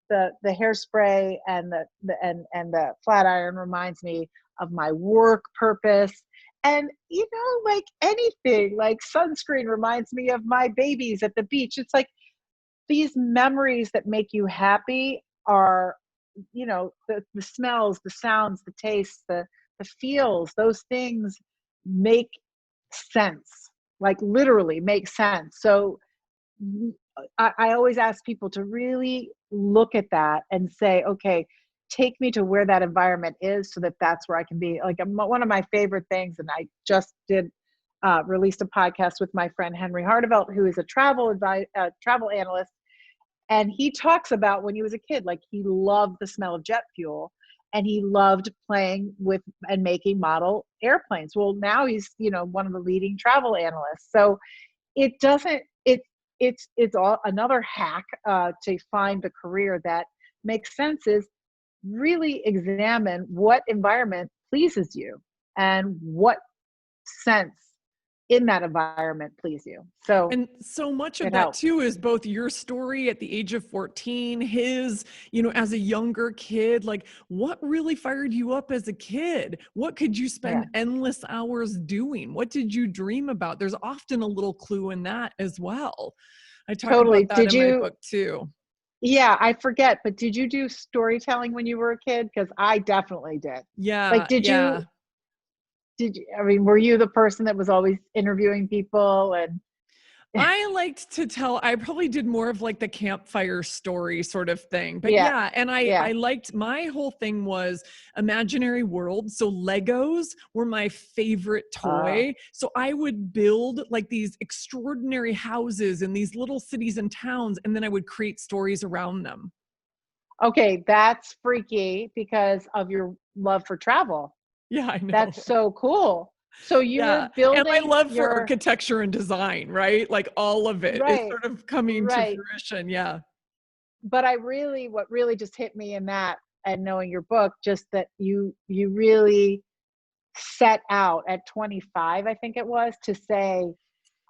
The hairspray and the flat iron reminds me of my work purpose. And like anything, like sunscreen reminds me of my babies at the beach. It's like these memories that make you happy are, the smells, the sounds, the tastes, the feels, those things make sense, like literally make sense. So I always ask people to really look at that and say, okay, take me to where that environment is so that that's where I can be. Like one of my favorite things, and I just released a podcast with my friend Henry Hardevelt, who is a travel analyst. And he talks about when he was a kid, like he loved the smell of jet fuel and he loved playing with and making model airplanes. Well, now he's, one of the leading travel analysts. So it doesn't, it's all another hack to find the career that makes sense is really examine what environment pleases you and what sense in that environment please you. So And so much of it that helps. too is both your story at the age of 14, his, as a younger kid, like what really fired you up as a kid? What could you Yeah, spend endless hours doing? What did you dream about? There's often a little clue in that as well. I talk totally. about that Did in my you? book too. Yeah, I forget, but did you do storytelling when you were a kid? Because I definitely did. Like, Yeah, yeah. I mean, were you the person that was always interviewing people and I liked to tell, I probably did more of like the campfire story sort of thing. But yeah, yeah, and I yeah. liked, my whole thing was imaginary worlds. So Legos were my favorite Uh, toy. So I would build like these extraordinary houses in these little cities and towns, and then I would create stories around them. okay, that's freaky because of your love for travel. Yeah, I That's know. so cool. So you Yeah. were And my building love for your architecture and design, right? Like all of it is right, sort of coming to right. fruition. Yeah. But what really just hit me in that and knowing your book, just that you really set out at 25, I think it was, to say,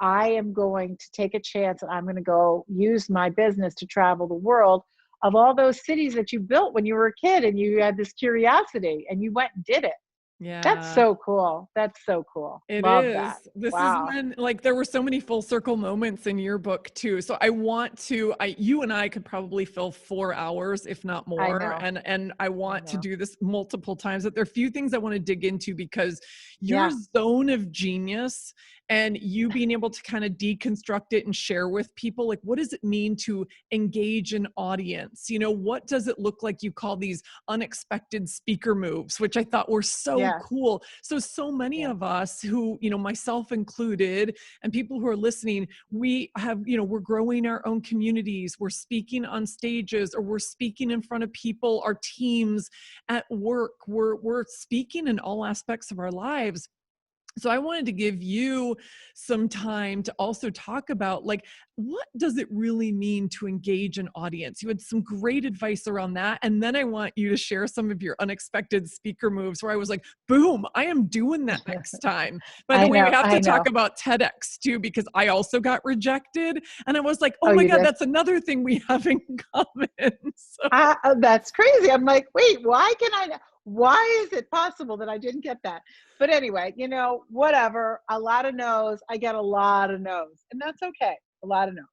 I am going to take a chance and I'm going to go use my business to travel the world of all those cities that you built when you were a kid and you had this curiosity and you went and did it. That's Yeah. so cool. That's so cool. It Love that. is. This is Wow. when, like, there were so many full circle moments in your book too. So I want to, you and I could probably fill 4 hours, if not I more. know. And I I want to know. do this multiple times. But there are a few things I want to dig into because your Yeah. zone of genius and you being able to kind of deconstruct it and share with people, like, what does it mean to engage an audience? What does it look like? You call these unexpected speaker moves, which I thought were so Yeah. cool. So many Yeah. of us who, myself included, and people who are listening, we have, we're growing our own communities. We're speaking on stages, or we're speaking in front of people, our teams at work. We're speaking in all aspects of our lives. So I wanted to give you some time to also talk about, like, what does it really mean to engage an audience? You had some great advice around that. And then I want you to share some of your unexpected speaker moves where I was like, boom, I am doing that next time. By the I way, we know. have to I talk know. about TEDx too, because I also got rejected. And I was like, oh Oh, my you God, did? that's another thing we have in common. So That's crazy. I'm like, wait, why is it possible that I didn't get that? But anyway, whatever. A lot of no's. I get a lot of no's, and that's okay. A lot of no's,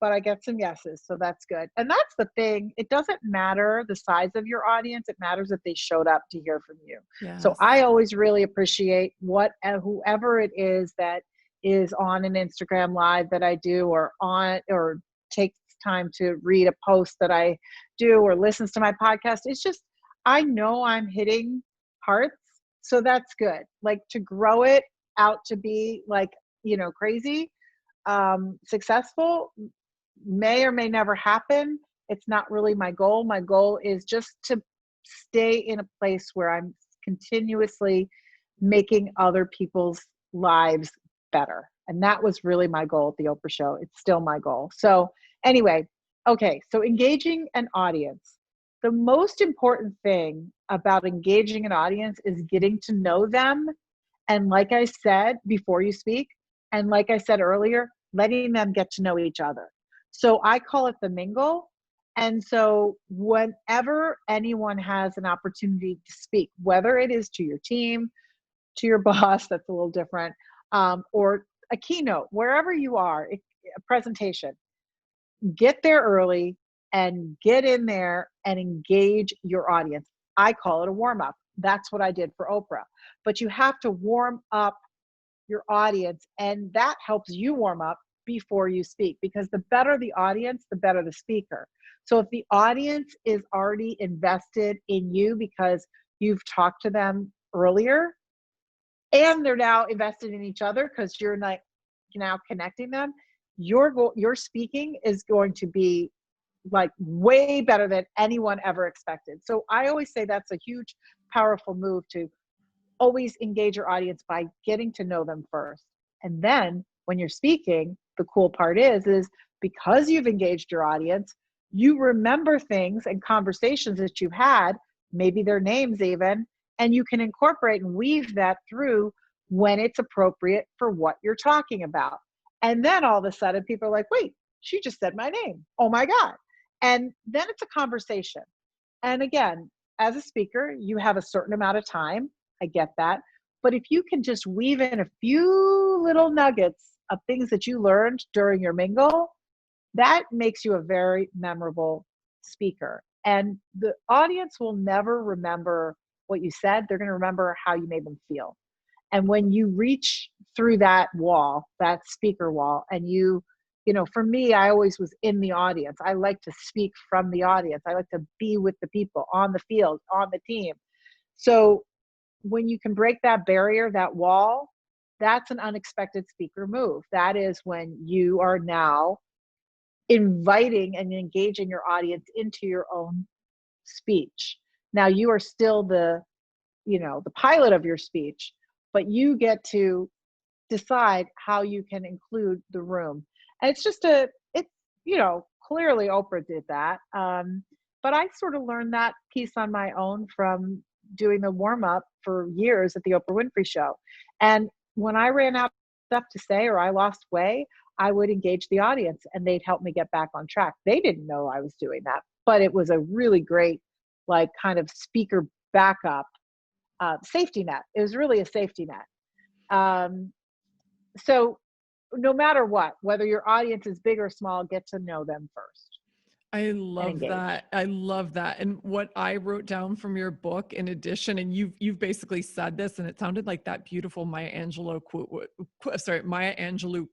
but I get some yeses, so that's good. And that's the thing. It doesn't matter the size of your audience. It matters that they showed up to hear from you. So yes. I always really appreciate whoever it is that is on an Instagram live that I do, or takes time to read a post that I do, or listens to my podcast. It's just, I know I'm hitting hearts. So that's good. Like, to grow it out to be like, crazy, successful may or may never happen. It's not really my goal. My goal is just to stay in a place where I'm continuously making other people's lives better. And that was really my goal at the Oprah show. It's still my goal. So anyway, okay. So engaging an audience. The most important thing about engaging an audience is getting to know them. And like I said, before you speak, and like I said earlier, letting them get to know each other. So I call it the mingle. And so whenever anyone has an opportunity to speak, whether it is to your team, to your boss, that's a little different, or a keynote, wherever you are, a presentation, get there early and get in there and engage your audience. I call it a warm up. That's what I did for Oprah. But you have to warm up your audience, and that helps you warm up before you speak, because the better the audience, the better the speaker. So if the audience is already invested in you because you've talked to them earlier, and they're now invested in each other because you're like now connecting them, your speaking is going to be like way better than anyone ever expected. So I always say that's a huge, powerful move, to always engage your audience by getting to know them first. And then when you're speaking, the cool part is because you've engaged your audience, you remember things and conversations that you've had, maybe their names even, and you can incorporate and weave that through when it's appropriate for what you're talking about. And then all of a sudden people are like, wait, she just said my name. Oh my God. And then it's a conversation. And again, as a speaker, you have a certain amount of time. I get that. But if you can just weave in a few little nuggets of things that you learned during your mingle, that makes you a very memorable speaker. And the audience will never remember what you said. They're going to remember how you made them feel. And when you reach through that wall, that speaker wall, and you know, for me, I always was in the audience. I like to speak from the audience. I like to be with the people on the field, on the team. So when you can break that barrier, that wall, that's an unexpected speaker move. That is when you are now inviting and engaging your audience into your own speech. Now you are still the pilot of your speech, but you get to decide how you can include the room. And clearly Oprah did that. But I sort of learned that piece on my own from doing the warm up for years at the Oprah Winfrey Show. And when I ran out of stuff to say or I lost way, I would engage the audience and they'd help me get back on track. They didn't know I was doing that, but it was a really great, like, kind of speaker backup safety net. It was really a safety net. So no matter what, whether your audience is big or small, get to know them first. I love that. I love that. And what I wrote down from your book, in addition, and you've basically said this, and it sounded like that beautiful Maya Angelou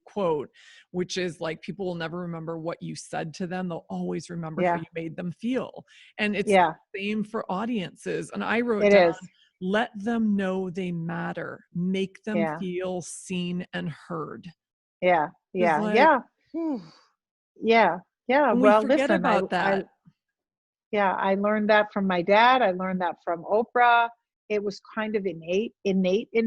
quote, which is like, people will never remember what you said to them. They'll always remember how you made them feel. And it's the same for audiences. And I wrote down, let them know they matter. Make them feel seen and heard. Yeah. And Well, we forget about that. I learned that from my dad. I learned that from Oprah. It was kind of innate in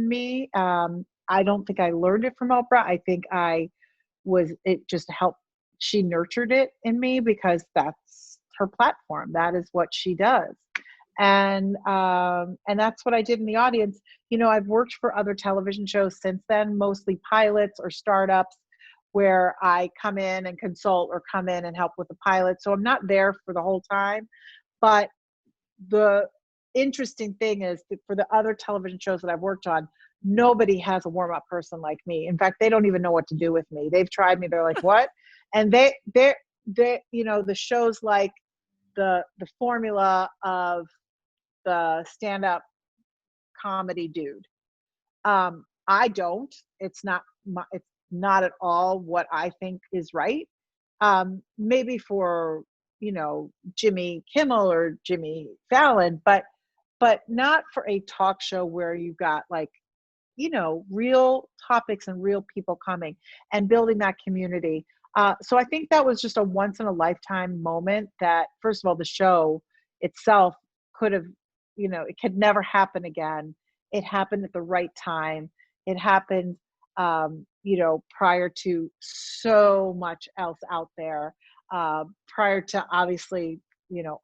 me. I don't think I learned it from Oprah. I think it just helped. She nurtured it in me because that's her platform. That is what she does. And that's what I did in the audience. You know, I've worked for other television shows since then, mostly pilots or startups, where I come in and consult or come in and help with the pilot. So I'm not there for the whole time. But the interesting thing is that for the other television shows that I've worked on, nobody has a warm-up person like me. In fact, they don't even know what to do with me. They've tried me. They're like, what? And they the shows like the formula of the stand-up comedy dude. I don't. It's not at all what I think is right. Maybe for, Jimmy Kimmel or Jimmy Fallon, but not for a talk show where you've got real topics and real people coming and building that community. So I think that was just a once in a lifetime moment that, first of all, the show itself could have, it could never happen again. It happened at the right time. It happened prior to so much else out there, prior to obviously,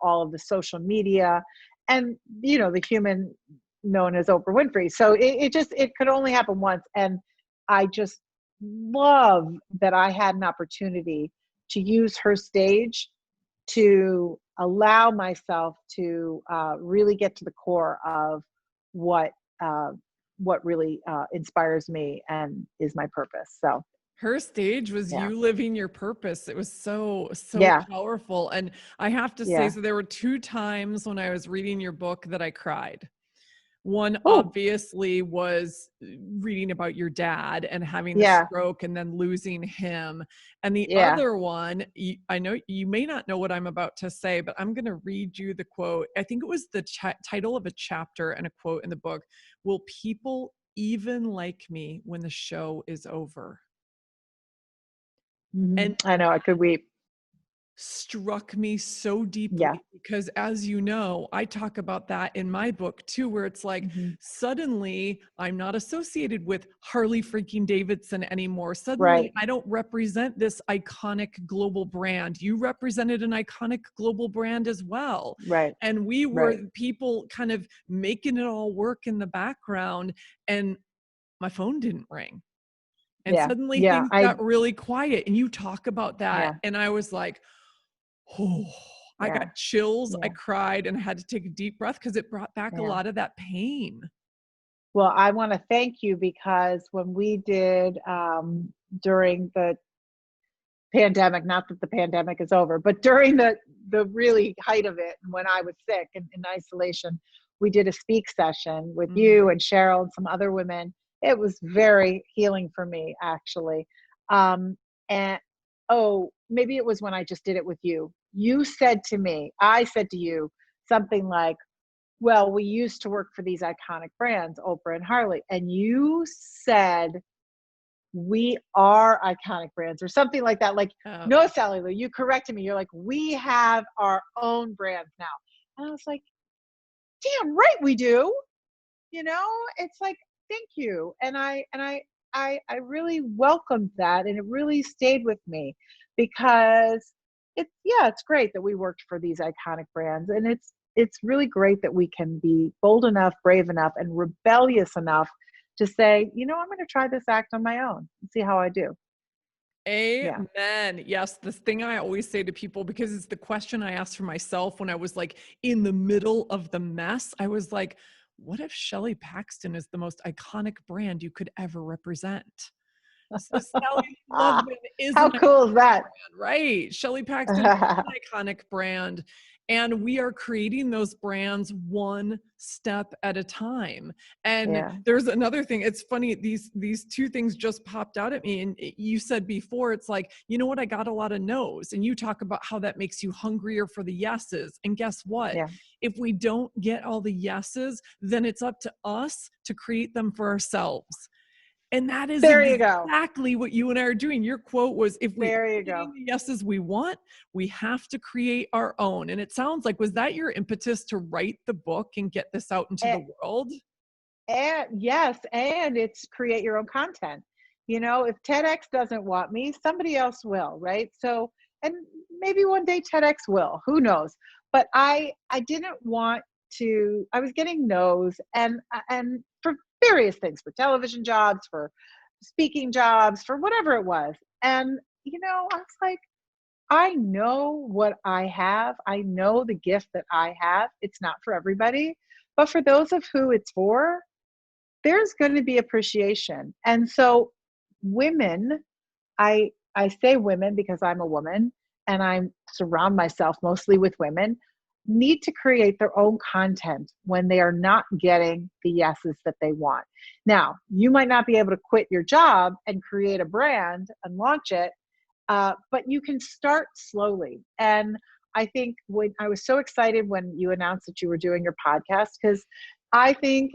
all of the social media and, the human known as Oprah Winfrey. So it could only happen once. And I just love that I had an opportunity to use her stage to allow myself to really get to the core of what uh, really inspires me and is my purpose. So Her stage was yeah, you living your purpose. It was so, so yeah, powerful. And I have to say, yeah. so there were 2 times when I was reading your book that I cried. One Oh, obviously was reading about your dad and having the yeah, stroke and then losing him. And the yeah. other one, I know you may not know what I'm about to say, but I'm going to read you the quote. I think it was the title of a chapter and a quote in the book. Will people even like me when the show is over? And I know I could weep. struck me so Yeah. deeply because, as you know, I talk about that in my book too, where it's like Hmm. suddenly I'm not associated with Harley freaking Davidson anymore. Right, Suddenly I don't represent this iconic global brand. You represented an iconic global brand as well. right, And we were right. people kind of making it all work in the background, and my phone didn't ring. And Yeah, suddenly yeah. things got really quiet. And you talk about that. Yeah, And I was like, oh, I yeah, got chills. I yeah, cried and had to take a deep breath because it brought back a yeah. lot of that pain. Well, I want to thank you because when we did during the pandemic, not that the pandemic is over, but during the really height of it, and when I was sick and in isolation, we did a speak session with Mm. you and Cheryl and some other women. It was very healing for me, actually. And oh, maybe it was when I just did it with you. I said to you something like, well, we used to work for these iconic brands, Oprah and Harley. And you said, we are iconic brands or something like that. Like, Oh, no, Sally Lou, you corrected me. You're like, we have our own brands now. And I was like, damn right we do. It's like, thank you. And I really welcomed that. And it really stayed with me because it's great that we worked for these iconic brands. And it's really great that we can be bold enough, brave enough, and rebellious enough to say, I'm going to try this act on my own and see how I do. Yeah. amen. Yes, this thing I always say to people, because it's the question I asked for myself when I was like in the middle of the mess. I was like, what if Shelley Paxton is the most iconic brand you could ever represent? So Sally Ah, Loveman is how an cool is that? brand, right? Shelley Paxton is an iconic brand, and we are creating those brands one step at a time. And Yeah. there's another thing. It's funny, these 2 things just popped out at me. And you said before, it's like, you know what, I got a lot of no's. And you talk about how that makes you hungrier for the yeses. And guess what? Yeah. If we don't get all the yeses, then it's up to us to create them for ourselves. And that is There you go. exactly what you and I are doing. Your quote was, if we There you aren't go. getting the yeses we want, we have to create our own. And it sounds like, was that your impetus to write the book and get this out into And, the world? and yes, and it's create your own content. If TEDx doesn't want me, somebody else will, right? So, and maybe one day TEDx will, who knows? But I didn't want to, I was getting no's and for various things, for television jobs, for speaking jobs, for whatever it was. And, I was like, I know what I have. I know the gift that I have. It's not for everybody, but for those of who it's for, there's going to be appreciation. And so women, I say women because I'm a woman and I surround myself mostly with women, need to create their own content when they are not getting the yeses that they want. Now, you might not be able to quit your job and create a brand and launch it, but you can start slowly. And I think when I was so excited when you announced that you were doing your podcast, because I think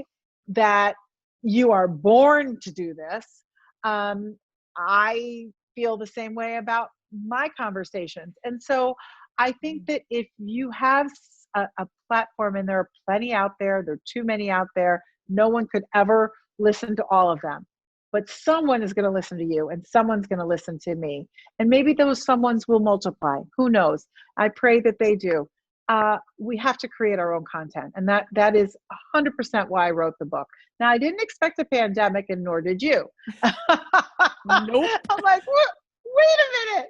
that you are born to do this. I feel the same way about my conversations. And so I think that if you have a platform, and there are plenty out there are too many out there, no one could ever listen to all of them. but someone is going to listen to you and someone's going to listen to me. And maybe those someones will multiply. Who knows? I pray that they do. We have to create our own content. And that is 100% why I wrote the book. Now, I didn't expect a pandemic, and nor did you. Nope. I'm like, wait a minute.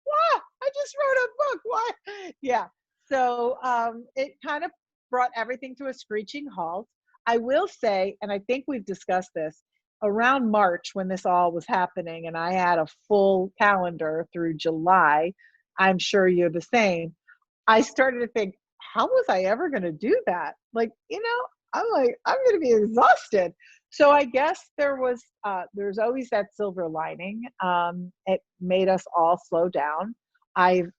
What? I just wrote a book. What? Yeah. So it kind of brought everything to a screeching halt. I will say, and I think we've discussed this, around March when this all was happening and I had a full calendar through July, I'm sure you're the same. I started to think, how was I ever going to do that? Like, I'm like, I'm going to be exhausted. So I guess there's always that silver lining. It made us all slow down. I've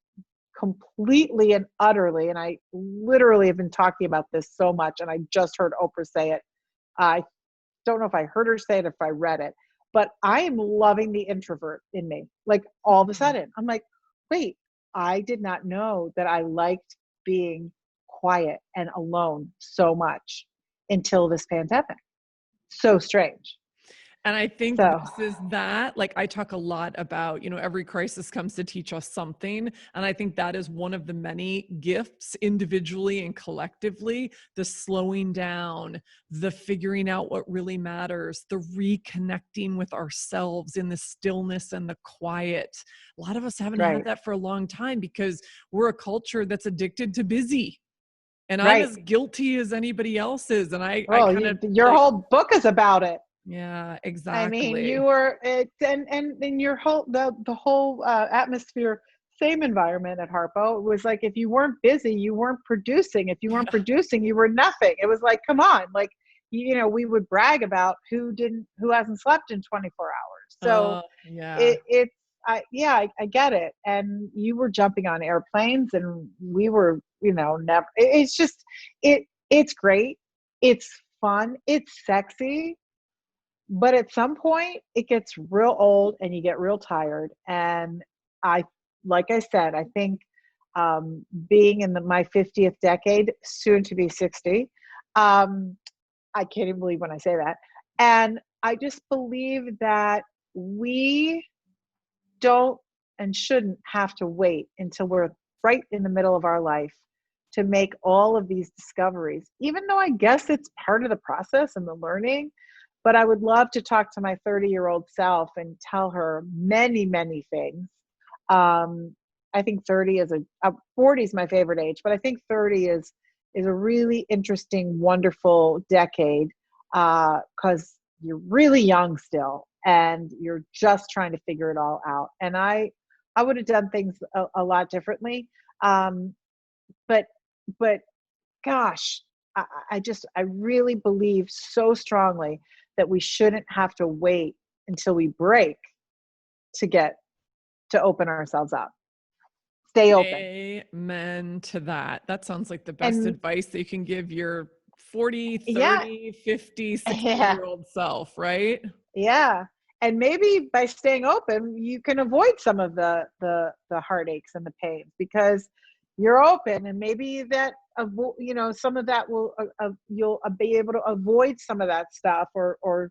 completely and utterly, and I literally have been talking about this so much, and I just heard Oprah say it. I don't know if I heard her say it, if I read it, but I am loving the introvert in me. Like all of a sudden, I'm like, wait, I did not know that I liked being quiet and alone so much until this pandemic. So strange. And I think So, this is that, like I talk a lot about, every crisis comes to teach us something. And I think that is one of the many gifts individually and collectively, the slowing down, the figuring out what really matters, the reconnecting with ourselves in the stillness and the quiet. A lot of us haven't had that for a long time because we're a culture that's addicted to busy. And I'm as guilty as anybody else is. And I kind of, your whole book is about it. Yeah, exactly. I mean, you were and your whole the whole atmosphere, same environment at Harpo. It was like if you weren't busy, you weren't producing. If you weren't producing, you were nothing. It was like, come on, like we would brag about who hasn't slept in 24 hours. So I get it. And you were jumping on airplanes, and we were never. It's just it's great. It's fun. It's sexy. But at some point it gets real old and you get real tired. And like I said, I think being in my 50th decade, soon to be 60, I can't even believe when I say that. And I just believe that we don't and shouldn't have to wait until we're right in the middle of our life to make all of these discoveries, even though I guess it's part of the process and the learning. But I would love to talk to my 30-year-old self and tell her many, many things. I think 40 is my favorite age, but I think 30 is a really interesting, wonderful decade because you're really young still and you're just trying to figure it all out. And I would have done things a lot differently. But gosh, I really believe so strongly that we shouldn't have to wait until we break to open ourselves up. Stay open. Amen to that. That sounds like the best advice that you can give your 40, 30, 50, 60-year-old self, right? Yeah. And maybe by staying open, you can avoid some of the heartaches and the pains because you're open, and maybe that some of that will you'll be able to avoid some of that stuff or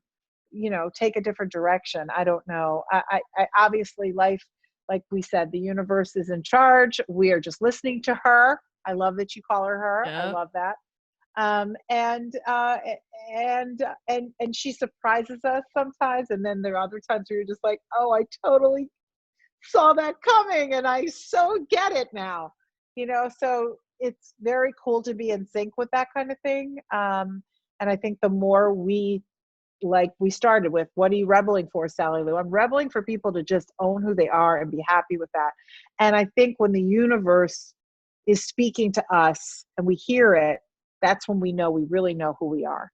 take a different direction. I don't know. I obviously life, like we said, the universe is in charge. We are just listening to her. I love that you call her. Yep. I love that. And she surprises us sometimes, and then there are other times where you're just like, oh, I totally saw that coming, and I so get it now. So it's very cool to be in sync with that kind of thing. And I think the more we started with, what are you rebelling for, Sally Lou? I'm rebelling for people to just own who they are and be happy with that. And I think when the universe is speaking to us and we hear it, that's when we really know who we are.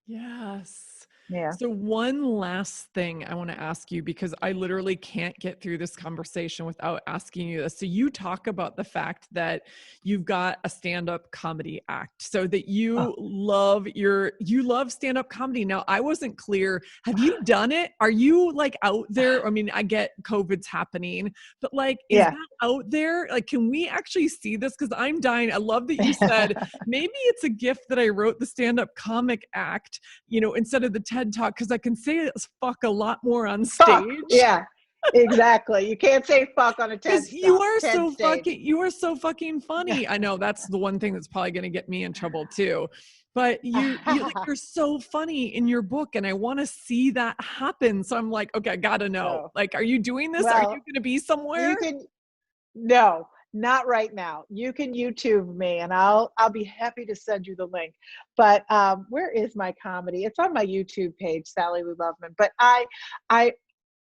Yes. Yeah. So one last thing I want to ask you, because I literally can't get through this conversation without asking you this. So you talk about the fact that you've got a stand-up comedy act, so that you love stand-up comedy. Now, I wasn't clear. Have you done it? Are you like out there? I mean, I get COVID's happening, but like, is that out there? Like, can we actually see this? Because I'm dying. I love that you said, maybe it's a gift that I wrote the stand-up comic act, instead of the TED Talk because I can say fuck a lot more on Fuck. stage. Yeah, exactly. You can't say fuck on a TED Because you are stage. you are so fucking funny. I know that's the one thing that's probably going to get me in trouble too. But you're so funny in your book, and I want to see that happen. So I'm like, okay, I gotta know. Oh. Like, are you doing this? Are you Well, going to be somewhere? no, not right now. You can YouTube me, and I'll be happy to send you the link. But where is my comedy? It's on my YouTube page, Sally Lou Loveman. But I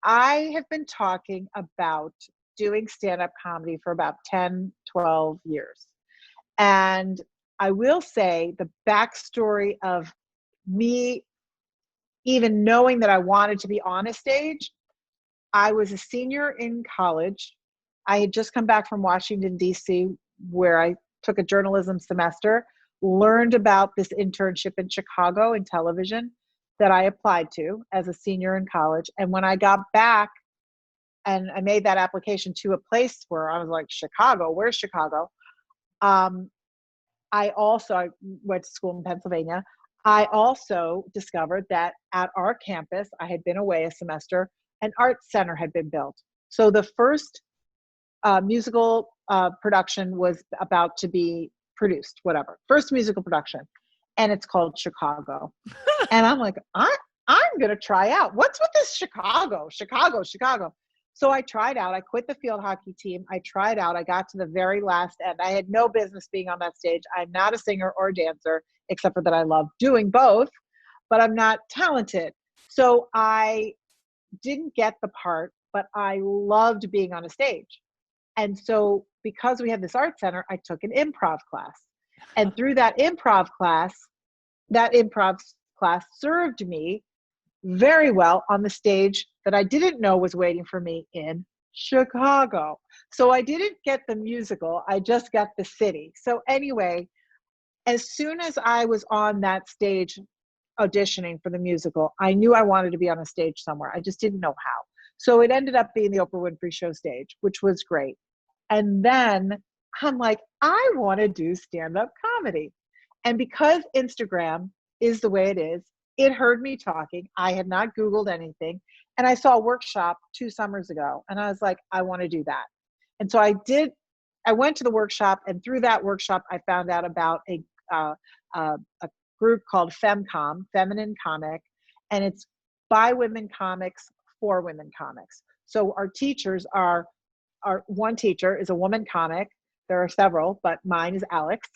have been talking about doing stand-up comedy for about 10, 12 years. And I will say the backstory of me even knowing that I wanted to be on a stage, I was a senior in college. I had just come back from Washington, D.C., where I took a journalism semester, learned about this internship in Chicago in television that I applied to as a senior in college. And when I got back and I made that application to a place where I was like, Chicago, where's Chicago? I went to school in Pennsylvania. I also discovered that at our campus, I had been away a semester, an art center had been built. So the first musical production was about to be produced, whatever. First musical production. And it's called Chicago. And I'm like, I'm going to try out. What's with this Chicago? So I tried out. I quit the field hockey team. I tried out. I got to the very last end. I had no business being on that stage. I'm not a singer or a dancer, except for that I love doing both, but I'm not talented. So I didn't get the part, but I loved being on a stage. And so because we had this art center, I took an improv class. And through that improv class served me very well on the stage that I didn't know was waiting for me in Chicago. So I didn't get the musical, I just got the city. So anyway, as soon as I was on that stage auditioning for the musical, I knew I wanted to be on a stage somewhere. I just didn't know how. So it ended up being the Oprah Winfrey Show stage, which was great. And then I'm like, I want to do stand-up comedy. And because Instagram is the way it is, it heard me talking. I had not Googled anything. And I saw a workshop 2 summers ago. And I was like, I want to do that. And so I went to the workshop. And through that workshop, I found out about a group called FemCom, Feminine Comic. And it's by women comics, for women comics. So our teachers our one teacher is a woman comic. There are several, but mine is Alex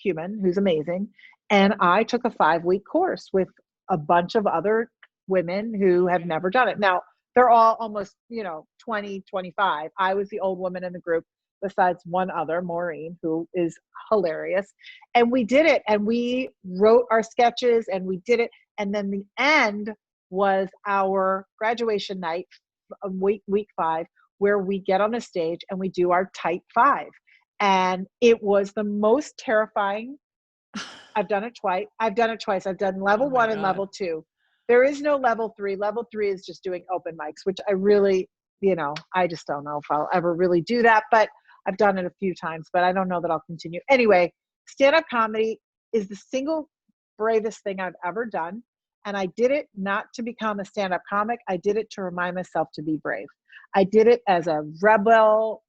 Cuman, who's amazing. And I took a 5-week course with a bunch of other women who have never done it. Now, they're all almost, 20, 25. I was the old woman in the group, besides one other, Maureen, who is hilarious. And we did it, and we wrote our sketches, and we did it. And then the end was our graduation night, week 5, where we get on a stage and we do our tight 5. And it was the most terrifying. I've done it twice. I've done level 1 and level 2. There is no level 3. Level 3 is just doing open mics, which I really, I just don't know if I'll ever really do that, but I've done it a few times, but I don't know that I'll continue. Anyway, stand-up comedy is the single bravest thing I've ever done. And I did it not to become a stand-up comic. I did it to remind myself to be brave. I did it as a rebel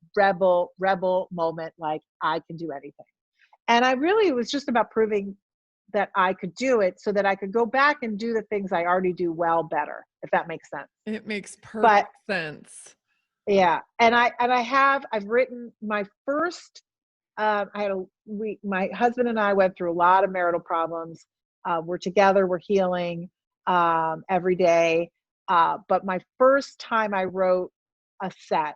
moment, like I can do anything. And it was just about proving that I could do it so that I could go back and do the things I already do well better, if that makes sense. It makes perfect sense. Yeah. And I've written my first, my husband and I went through a lot of marital problems. We're together, we're healing every day. But my first time I wrote a set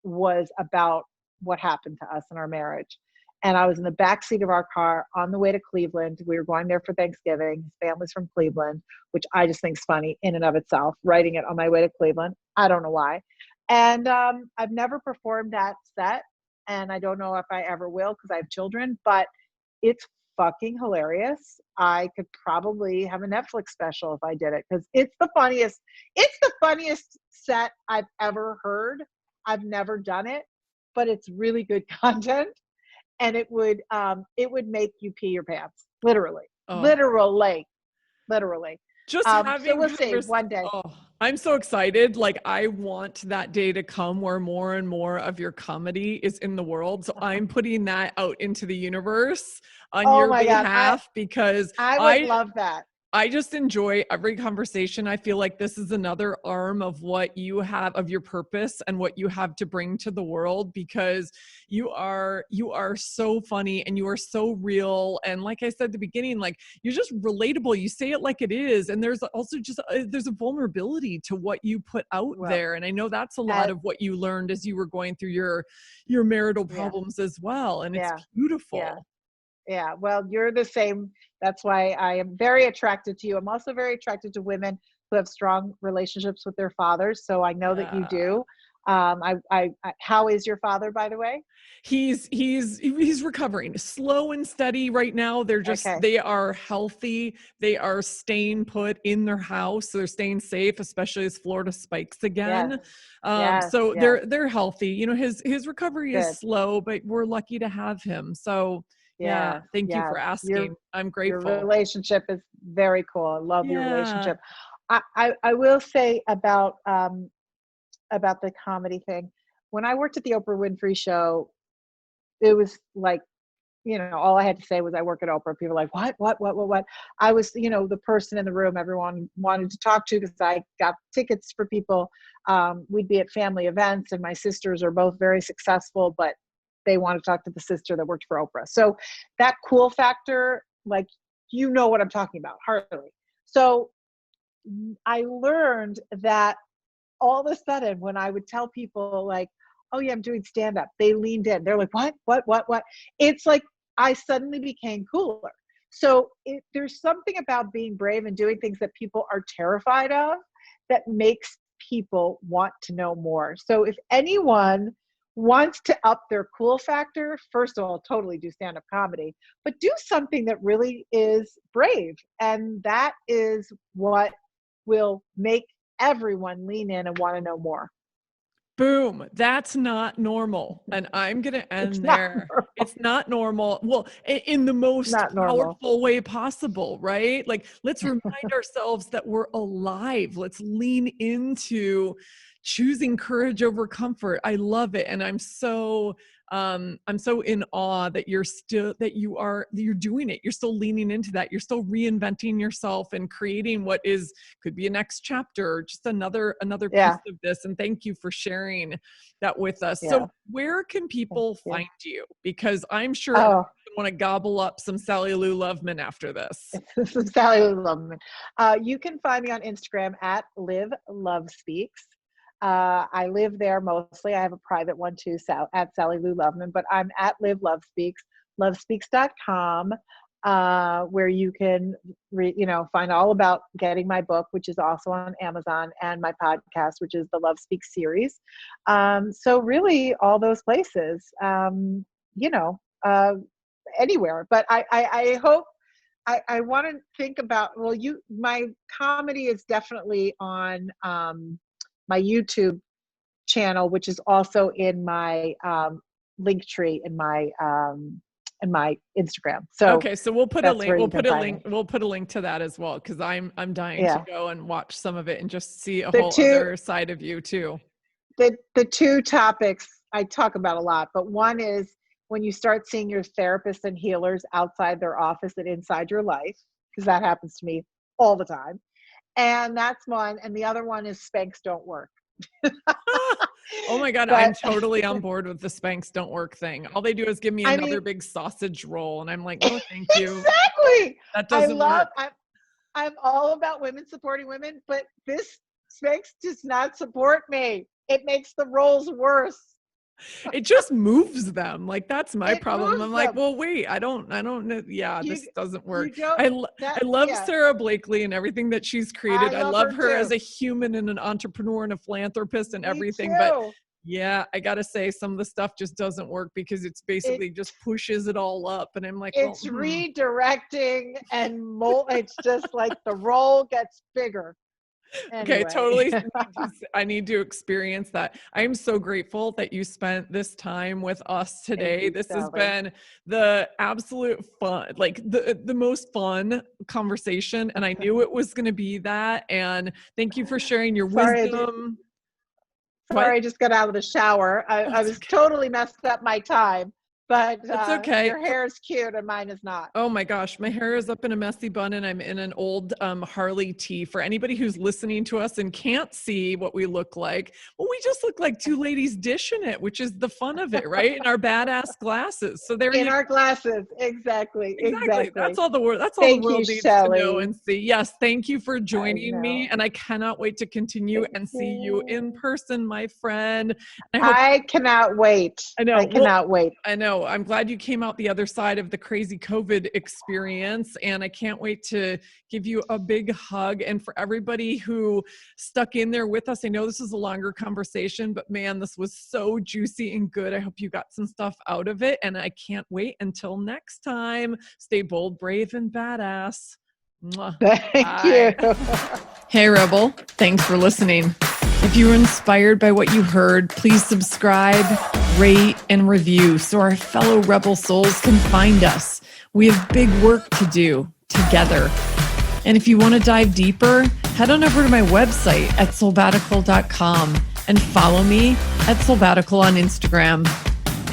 was about what happened to us in our marriage. And I was in the backseat of our car on the way to Cleveland. We were going there for Thanksgiving. His family's from Cleveland, which I just think is funny in and of itself, writing it on my way to Cleveland. I don't know why. And I've never performed that set. And I don't know if I ever will because I have children, but it's fucking hilarious. I could probably have a Netflix special if I did it because it's the funniest set I've ever heard. I've never done it, but it's really good content. And it would make you pee your pants, literally, literally. Just So having we'll see one day. oh, I'm so excited. Like, I want that day to come where more and more of your comedy is in the world. So I'm putting that out into the universe on Oh your my God. behalf, because I would love that. I just enjoy every conversation. I feel like this is another arm of what you have, of your purpose and what you have to bring to the world, because you are so funny and you are so real. And like I said at the beginning, like, you're just relatable. You say it like it is. And there's also just, there's a vulnerability to what you put out Well, there. And I know that's a lot of what you learned as you were going through your marital yeah, problems as well. And it's yeah, yeah. beautiful. Yeah, well, you're the same. That's why I am very attracted to you. I'm also very attracted to women who have strong relationships with their fathers. So I know that you Yeah. do. How is your father, by the way? He's recovering slow and steady right now. Okay. They are healthy. They are staying put in their house. So they're staying safe, especially as Florida spikes Yes. again. Yes. So Yes. they're healthy. You know, his recovery is Good. slow, but we're lucky to have him. So yeah, Yes. thank you Yes. for asking. I'm Your grateful. relationship is very cool. I love your Yeah. relationship. I will say about the comedy thing. When I worked at the Oprah Winfrey Show, it was like, all I had to say was I work at Oprah. People were like, what? I was, the person in the room everyone wanted to talk to, because I got tickets for people. We'd be at family events, and my sisters are both very successful, but they want to talk to the sister that worked for Oprah. So that cool factor, like, you know what I'm talking about, Harley. So I learned that all of a sudden, when I would tell people like, oh yeah, I'm doing stand up, they leaned in. They're like, what? It's like I suddenly became cooler. So there's something about being brave and doing things that people are terrified of that makes people want to know more. So if anyone wants to up their cool factor, first of all, totally do stand up comedy, but do something that really is brave. And that is what will make everyone lean in and want to know more. Boom. That's not normal. And I'm going to It's end not there. normal. It's not normal. Well, in the most Not normal. powerful way possible, right? Like, let's remind ourselves that we're alive. Let's lean into choosing courage over comfort. I love it. And I'm so in awe that you're doing it. You're still leaning into that. You're still reinventing yourself and creating what could be a next chapter, just another Yeah. piece of this. And thank you for sharing that with us. Yeah. So where can people Yeah. find you? Because I'm sure everyone Oh, want to gobble up some Sally Lou Loveman after this. this is Sally Lou Loveman. You can find me on Instagram at Live Love Speaks. I live there mostly. I have a private one too, at Sally Lou Loveman, but I'm at Live Love Speaks, lovespeaks.com, where you can find all about getting my book, which is also on Amazon, and my podcast, which is the Love Speaks series. So really all those places, anywhere. But I hope I want to think about, my comedy is definitely on my YouTube channel, which is also in my link tree in my Instagram. So Okay, so we'll put a that's link. where you can find me. We'll put a link to that as well, because I'm dying to Yeah. go and watch some of it and just see a The whole two other side of you too. the two topics I talk about a lot, but one is when you start seeing your therapists and healers outside their office and inside your life, because that happens to me all the time. And that's one. And the other one is Spanx don't work. Oh my God, I'm But totally on board with the Spanx don't work thing. All they do is give me I another mean, big sausage roll, and I'm like, no, thank you. exactly. That doesn't work. I'm all about women supporting women, but this Spanx does not support me. It makes the roles worse. It just moves them. Like, that's my It problem. I'm moves like, them. well, wait, I don't know. Yeah, You this doesn't you work. don't I that love yeah. Sarah Blakely and everything that she's I created. I love love her her as too. a human and an entrepreneur and a philanthropist and Me everything. But too. yeah, I gotta say, some of the stuff just doesn't work, because it's It basically just pushes it all up. And I'm like, well, it's redirecting and it's just like the role gets bigger. Okay, Anyway. totally. I need to experience that. I am so grateful that you spent this time with us Thank today. you, This has Shelley. been the absolute fun, like the most fun conversation. And I knew it was going to be that. And thank you for sharing your Sorry, wisdom. What? sorry, I just got out of the shower. Oh, I it's was okay. totally messed up my time, but That's okay. your hair is cute and mine is not. Oh my gosh, my hair is up in a messy bun and I'm in an old Harley tee. For anybody who's listening to us and can't see what we look like, well, we just look like two ladies dishing it, which is the fun of it, right? In our badass glasses. So there In you our glasses, exactly, exactly. That's exactly. all the world. That's all the Thank you, world needs to know Shelley. and see. Yes, thank you for I joining me, know. and I cannot wait to continue Thank and see you in you. person, my friend. I hope I cannot wait. I know. I Well, cannot wait. I know. I'm glad you came out the other side of the crazy COVID experience. And I can't wait to give you a big hug. And for everybody who stuck in there with us, I know this is a longer conversation, but man, this was so juicy and good. I hope you got some stuff out of it. And I can't wait until next time. Stay bold, brave, and badass. Mwah. Thank you. Bye. Hey, Rebel. Thanks for listening. If you were inspired by what you heard, please subscribe, rate, and review so our fellow Rebel souls can find us. We have big work to do together. And if you want to dive deeper, head on over to my website at soulbatical.com and follow me at Soulbatical on Instagram.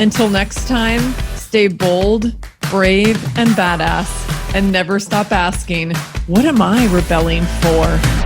Until next time, stay bold, brave, and badass, and never stop asking, what am I rebelling for?